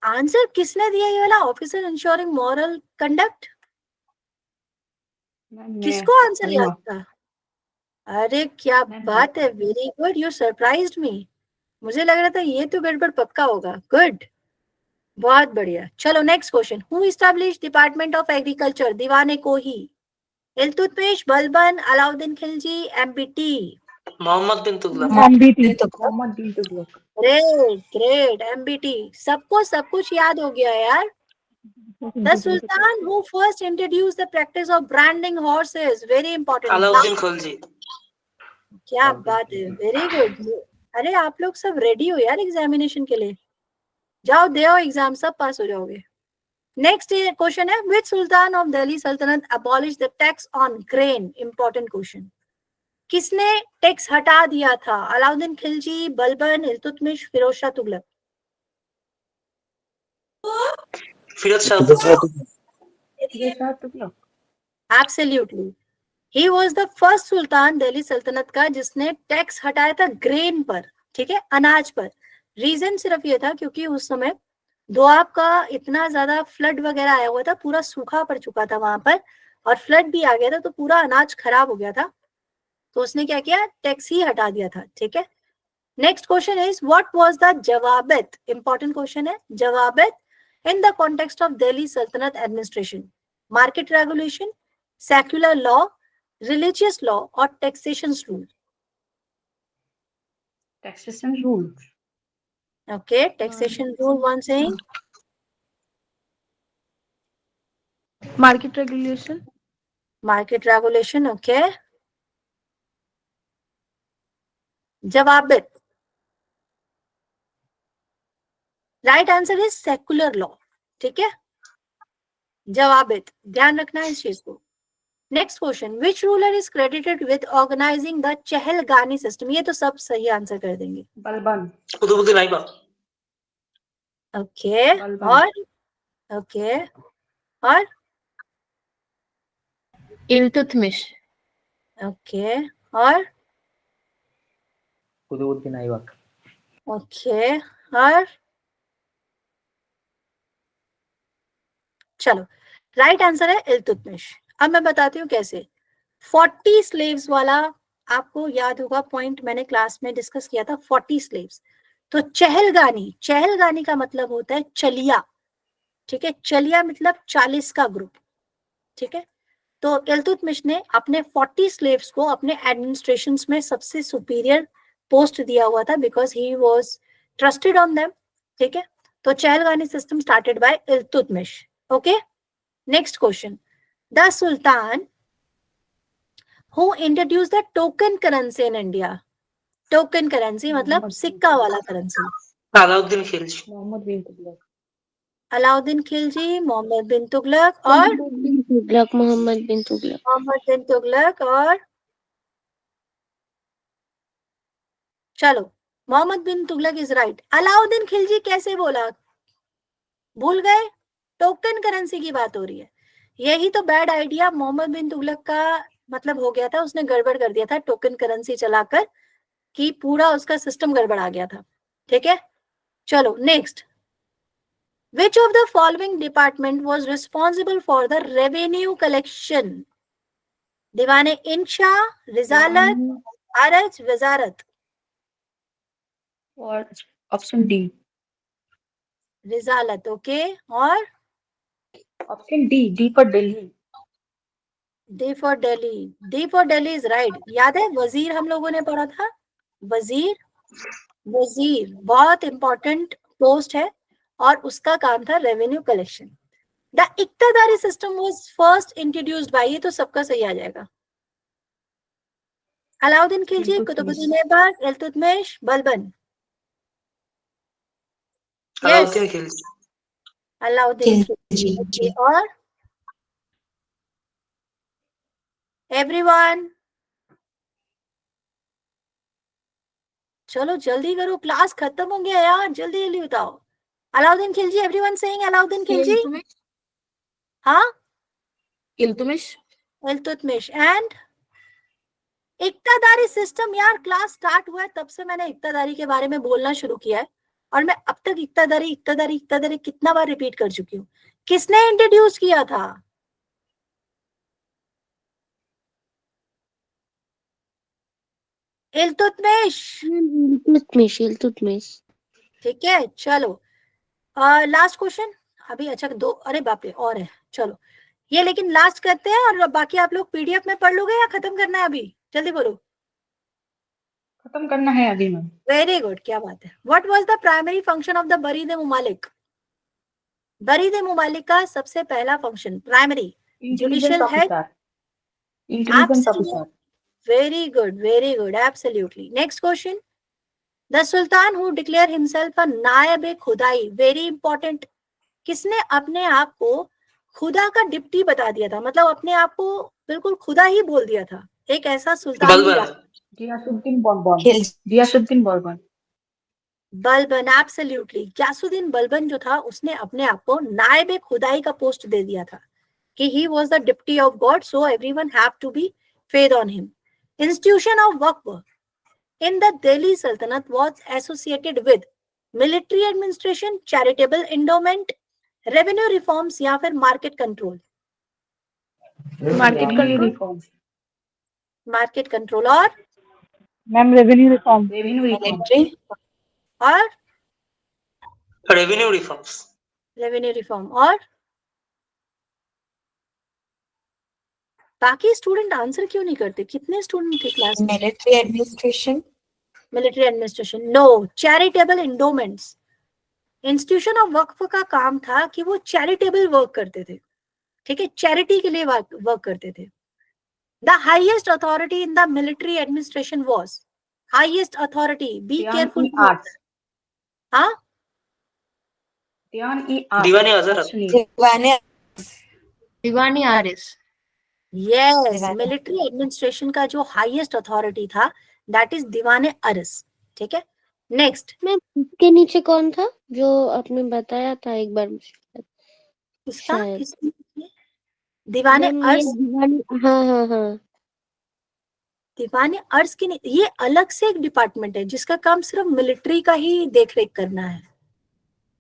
Speaker 1: आंसर किसने दिया ये वाला? Officer ensuring moral conduct. किसको आंसर याद था? अरे क्या बात है. Very good. यू सरप्राइज्ड मी. मुझे लग रहा था ये तो गड़बड़ पक्का होगा. गुड, बहुत बढ़िया. चलो next question. Who established department of agriculture? दीवान-ए-कोही, Iltutmish, Balban, Alauddin Khilji, MBT.
Speaker 3: Mohammad bin Tughlaq.
Speaker 2: Mohammad bin Tughlaq.
Speaker 1: Great great. MBT. सबको सब कुछ याद हो गया यार. The Sultan who first introduced the practice of branding horses. Very important.
Speaker 3: Alauddin Khilji.
Speaker 1: क्या बात है. Very good. अरे आप लोग सब रेडी हो यार एग्जामिनेशन के लिए. जाओ दे आओ एग्जाम, सब पास हो जाओगे. नेक्स्ट क्वेश्चन है which Sultan of Delhi Sultanate abolished the tax on grain? Important question. किसने टैक्स हटा दिया था? Alauddin Khilji, Balban, Iltutmish, Firoz Shah Tughlaq.
Speaker 3: Firoz Shah
Speaker 2: Tughlaq.
Speaker 1: Absolutely. He was the first Sultan Delhi सल्तनत का जिसने टैक्स हटाया था ग्रेन पर. ठीक है, अनाज पर. रीजन सिर्फ ये था क्योंकि उस समय दोआब का इतना ज्यादा फ्लड वगैरह आया हुआ था, पूरा सूखा पड़ चुका था वहां पर, और फ्लड भी आ गया था तो पूरा अनाज खराब हो गया था. तो उसने क्या किया? टैक्स ही हटा दिया था. ठीक है. Next question is what was the जवाबित? इंपॉर्टेंट क्वेश्चन है. जवाबित in the context of Delhi सल्तनत administration. Market regulation, secular law, religious law और taxation rule.
Speaker 2: Taxation rule.
Speaker 1: Okay, taxation rule. One saying
Speaker 6: Market regulation.
Speaker 1: market regulation. Okay. Jawabit. Right answer is secular law. ठीक है. जवाबित. ध्यान रखना है इस चीज को. Next question. Which ruler is credited with organizing the Chahalgani system? ये तो सब सही आंसर कर देंगे.
Speaker 2: बलबन.
Speaker 3: कुतुबुद्दीन ऐबक.
Speaker 1: ओके. और ओके. और
Speaker 6: Iltutmish.
Speaker 1: ओके. और
Speaker 5: कुतुबुद्दीन ऐबक.
Speaker 1: ओके. और चलो, राइट आंसर है इल्तुतमिश. अब मैं बताती हूँ कैसे. 40 स्लेव्स वाला आपको याद होगा पॉइंट, मैंने क्लास में डिस्कस किया था. 40 स्लेव्स. तो चहलगानी, चहलगानी का मतलब होता है चलिया. ठीक है, चलिया मतलब 40 का ग्रुप. ठीक है. तो इल्तुतमिश ने अपने 40 स्लेव्स को अपने एडमिनिस्ट्रेशन में सबसे सुपीरियर पोस्ट दिया हुआ था because he was trusted on them. ठीक है. तो चहलगानी system started bye Iltutmish. Okay. Next question. The सुल्तान who introduced the token currency in India. Token currency मतलब सिक्का वाला करेंसी.
Speaker 3: अलाउद्दीन खिलजी.
Speaker 2: मोहम्मद बिन तुगलक.
Speaker 1: अलाउद्दीन खिलजी, मोहम्मद बिन तुगलक और
Speaker 7: मोहम्मद बिन तुगलक.
Speaker 1: मोहम्मद बिन तुगलक. और चलो, मोहम्मद बिन तुगलक इज राइट. अलाउद्दीन खिलजी कैसे बोला? भूल गए? टोकन करेंसी की बात हो रही है. यही तो बैड आइडिया मोहम्मद बिन तुगलक का मतलब हो गया था, उसने गड़बड़ कर दिया था टोकन करेंसी चलाकर, कि पूरा उसका सिस्टम गड़बड़ आ गया था। ठीक है, चलो next. Which of the following department was responsible for the revenue collection? दीवाने इंशा, रिजालत, आरज, वजारत।
Speaker 2: और ऑप्शन डी।
Speaker 1: रिजालत, ओके। और
Speaker 2: option D, D for Delhi.
Speaker 1: D for Delhi, D for Delhi is right. याद है वजीर हम लोगों ने पढ़ा था, वजीर, वजीर बहुत इंपॉर्टेंट पोस्ट है और उसका काम था रेवेन्यू कलेक्शन। द इक्तादारी system was first introduced by, ये तो सबका सही आ जाएगा। अलाउद्दीन खिलजी, कुतुबुद्दीन ऐबक, इल्तुतमिश, बलबन।
Speaker 3: अलाउद्दीन खिलजी।
Speaker 1: अलाउद्दीन खिलजी, ओके। और एवरीवन, चलो जल्दी करो, क्लास खत्म हो गया यार, जल्दी जल्दी बताओ। Alauddin Khilji, everyone saying Alauddin Khilji.
Speaker 6: इल्तुतमिश,
Speaker 1: हाँ,
Speaker 6: इल्तुतमिश,
Speaker 1: इल्तुतमिश। एंड इक्तादारी सिस्टम, यार क्लास स्टार्ट हुआ है तब से मैंने इक्तादारी के बारे में बोलना शुरू किया है और मैं अब तक इक्तादारी इक्तादारी इक्तादारी कितना बार रिपीट कर चुकी हूँ। किसने इंट्रोड्यूस किया था? इल्तुतमिश।
Speaker 7: इल्तुतमिश, इल्तुतमिश।
Speaker 1: ठीक है, चलो लास्ट क्वेश्चन अभी। अच्छा दो, अरे बाप रे और है, चलो ये लेकिन लास्ट करते हैं और बाकी आप लोग पीडीएफ में पढ़ लोगे या खत्म करना है अभी? जल्दी बोलो।
Speaker 2: खत्म करना है अभी मैम।
Speaker 1: वेरी गुड, क्या बात है। What was the primary function of the बरीद ए मुमालिक? बरीद ए मुमालिक का सबसे पहला function primary, judicial head.
Speaker 2: Intelligence officer.
Speaker 1: Very good, very good, absolutely. Next question. The सुल्तान हु डिक्लेयर हिमसेल्फ अ नायब ए खुदाई, वेरी इंपॉर्टेंट। किसने अपने आप को खुदा का डिप्टी बता दिया था, मतलब अपने आप को बिल्कुल खुदा ही बोल दिया था? एक ऐसा सुल्तान भी रहा।
Speaker 3: बलबन।
Speaker 2: गियासुद्दीन बलबन। गियासुद्दीन बलबन।
Speaker 1: बलबन, एब्सोल्युटली। ग्यासुद्दीन बलबन जो था उसने अपने आप को नायब खुदाई का पोस्ट दे दिया था कि he was the deputy of God, so everyone have to be faith on him. Institution of Waqf in the Delhi Sultanate was associated with military administration, charitable endowment, revenue reforms या फिर market control?
Speaker 2: Market control.
Speaker 1: Market control. और
Speaker 2: ma'am revenue reform. Revenue reform.
Speaker 1: और
Speaker 3: रेवेन्यू रिफॉर्म्स।
Speaker 1: Revenue reform. और बाकी स्टूडेंट आंसर क्यों नहीं करते? कितने स्टूडेंट थे क्लास में?
Speaker 4: Military administration.
Speaker 1: Military administration no, charitable endowments. Institution of वक्फ का काम था कि वो चैरिटेबल वर्क करते थे, ठीक है, चैरिटी के लिए वर्क करते थे। The highest authority in the military administration was, highest authority, be careful. हाँ,
Speaker 3: दीवानी हजरत।
Speaker 6: दीवानी आरिस।
Speaker 1: यस, मिलिट्री एडमिनिस्ट्रेशन का जो हाईएस्ट अथॉरिटी था दैट इज दीवाने अरस। ठीक है, नेक्स्ट।
Speaker 7: मैम इसके नीचे कौन था जो आपने बताया था एक बार?
Speaker 1: किसका?
Speaker 7: शायद।
Speaker 1: किसकी? दीवाने
Speaker 7: मैम ये
Speaker 1: अर्श।
Speaker 7: दीवानी, हाँ हाँ हाँ।
Speaker 1: दीवाने अर्श की नहीं, ये अलग से एक डिपार्टमेंट है जिसका काम सिर्फ मिलिट्री का ही देख रेख करना है।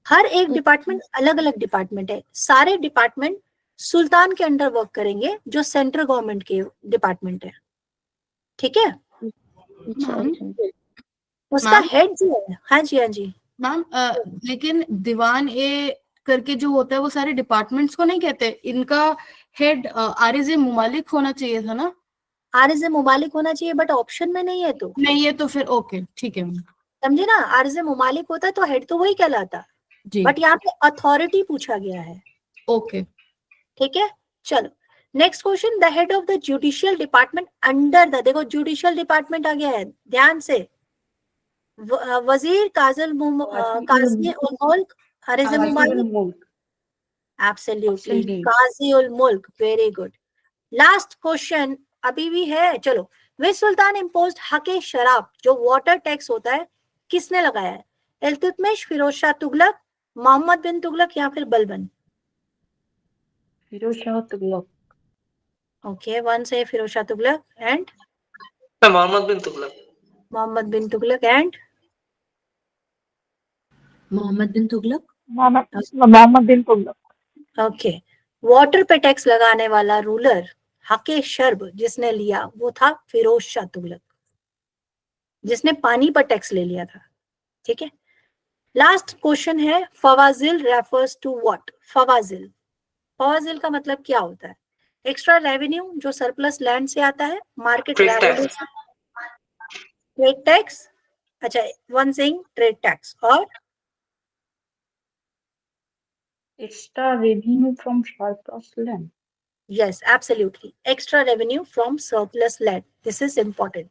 Speaker 1: हर एक डिपार्टमेंट अलग अलग डिपार्टमेंट है, सारे डिपार्टमेंट सुल्तान के अंडर वर्क करेंगे जो सेंट्रल गवर्नमेंट के डिपार्टमेंट है। ठीक है,
Speaker 7: अच्छा अच्छा।
Speaker 1: उसका हेड जो है, हाँ जी हाँ जी
Speaker 6: मैम लेकिन दीवान ए करके जो होता है वो सारे डिपार्टमेंट्स को नहीं कहते, इनका हेड आरिज ए मुमालिक होना चाहिए था ना?
Speaker 1: आरिज मुमालिक होना चाहिए बट ऑप्शन में नहीं है, तो
Speaker 6: नहीं है तो फिर ओके ठीक है
Speaker 1: समझे ना। आरिज मुमालिक होता तो हेड तो वही कहलाता,
Speaker 6: जी,
Speaker 1: बट यहाँ पे अथॉरिटी पूछा गया है।
Speaker 6: ओके
Speaker 1: ठीक है, चलो next question. The head of the judicial department under the, देखो जुडिशियल डिपार्टमेंट आ गया है, ध्यान से। वजीर, काजी उल मुल्क, आरिज मुमालिक। एब्सोल्युटली, काजी उल मुल्क, वेरी गुड। लास्ट क्वेश्चन अभी भी है, चलो। विच सुल्तान इम्पोज्ड हके शराब, जो वाटर टैक्स होता है, किसने लगाया है? इल्तुतमिश, फिरोज शाह तुगलक, मोहम्मद बिन तुगलक या फिर Balban?
Speaker 2: Firoz Shah Tughlaq.
Speaker 1: Okay, one say Firoz Shah Tughlaq and
Speaker 3: Muhammad bin Tughlaq.
Speaker 1: Muhammad bin Tughlaq and
Speaker 4: Muhammad bin Tughlaq.
Speaker 2: Muhammad bin Tughlaq.
Speaker 1: Okay. Water पे टैक्स लगाने वाला रूलर हके शर्ब जिसने लिया वो था फिरोज शाह तुगलक, जिसने पानी पर टैक्स ले लिया था. ठीक है. लास्ट क्वेश्चन है फवाजिल रेफर्स टू व्हाट. फवाजिल, फवाजिल का मतलब क्या होता है? एक्स्ट्रा रेवेन्यू जो सरप्लस लैंड से आता है, market
Speaker 3: Trade tax.
Speaker 1: Value, trade tax. अच्छा, वन सेइंग ट्रेड टैक्स और
Speaker 2: Extra revenue from surplus land.
Speaker 1: yes, absolutely, extra revenue from surplus land. This is important.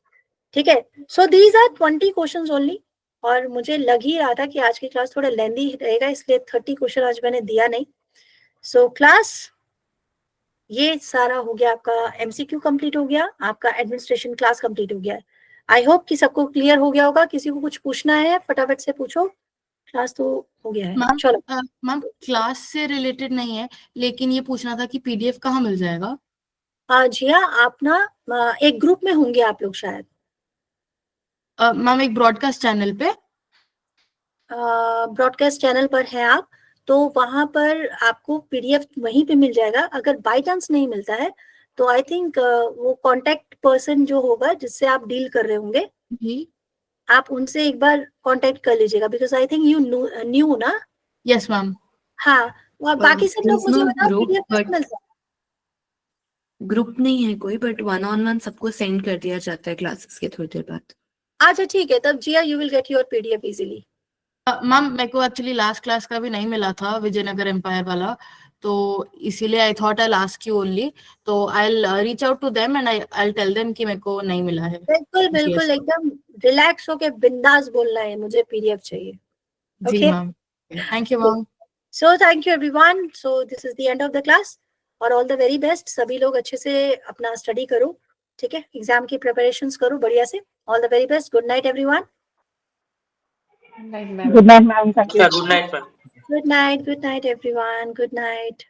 Speaker 1: ठीक है. So these are 20 questions only. और मुझे लग ही रहा था कि आज की क्लास थोड़ा लेंदी रहेगा, इसलिए 30 क्वेश्चन आज मैंने दिया नहीं. सो क्लास ये सारा हो गया, आपका एमसीक्यू कंप्लीट हो गया, आपका एडमिनिस्ट्रेशन क्लास कंप्लीट हो गया. आई होप कि सबको क्लियर हो गया होगा. किसी को कुछ पूछना है फटाफट से पूछो. क्लास तो हो गया है.
Speaker 6: मैम
Speaker 1: चलो.
Speaker 6: मैम क्लास से रिलेटेड नहीं है, लेकिन ये पूछना था कि पीडीएफ कहाँ मिल जाएगा?
Speaker 1: जी हाँ, आप ना एक ग्रुप में होंगे आप लोग शायद.
Speaker 6: मैम एक ब्रॉडकास्ट चैनल पे.
Speaker 1: ब्रॉडकास्ट चैनल पर है आप, तो वहां पर आपको पीडीएफ वहीं पे मिल जाएगा. अगर बाय चांस नहीं मिलता है तो आई थिंक वो कांटेक्ट पर्सन जो होगा जिससे आप डील कर रहे होंगे,
Speaker 6: जी.
Speaker 1: आप उनसे एक बार कांटेक्ट कर लीजिएगा, because I think you knew ना.
Speaker 6: Yes ma'am.
Speaker 1: हाँ. और बाकी सब लोग
Speaker 4: there's
Speaker 1: मुझे
Speaker 4: no
Speaker 1: बताओ
Speaker 4: group,
Speaker 1: पीडीएफ कैसे
Speaker 4: but-
Speaker 1: मिलता है?
Speaker 4: ग्रुप नहीं है कोई, बट 1-on-1 सबको सेंड कर दिया जाता है क्लासेस के थोड़ी देर बाद.
Speaker 1: अच्छा ठीक है, तब जिया you will get your PDF easily.
Speaker 6: Ma'am मेरे को एक्चुअली लास्ट क्लास का भी नहीं मिला था, विजयनगर एम्पायर वाला, तो इसीलिए I thought I ask you only. तो I will reach out to them and I will tell them कि मेरे को नहीं मिला है.
Speaker 1: बिल्कुल बिल्कुल,
Speaker 6: Yes.
Speaker 1: एकदम रिलैक्स होके बिंदास बोलना है, मुझे पीडीएफ चाहिए.
Speaker 6: जी
Speaker 1: Okay.
Speaker 6: Ma'am. Thank you ma'am.
Speaker 1: So thank you everyone. So this is the end of the class. और all the very best. सभी लोग अच्छे से अपना स्टडी करो. ठीक है, एग्जाम की प्रिपरेशंस करो बढ़िया से. All the very best. Good night everyone.
Speaker 2: Good night, ma'am. Thank you.
Speaker 3: Yeah, good night, ma'am.
Speaker 1: Good night. Good night everyone. Good night.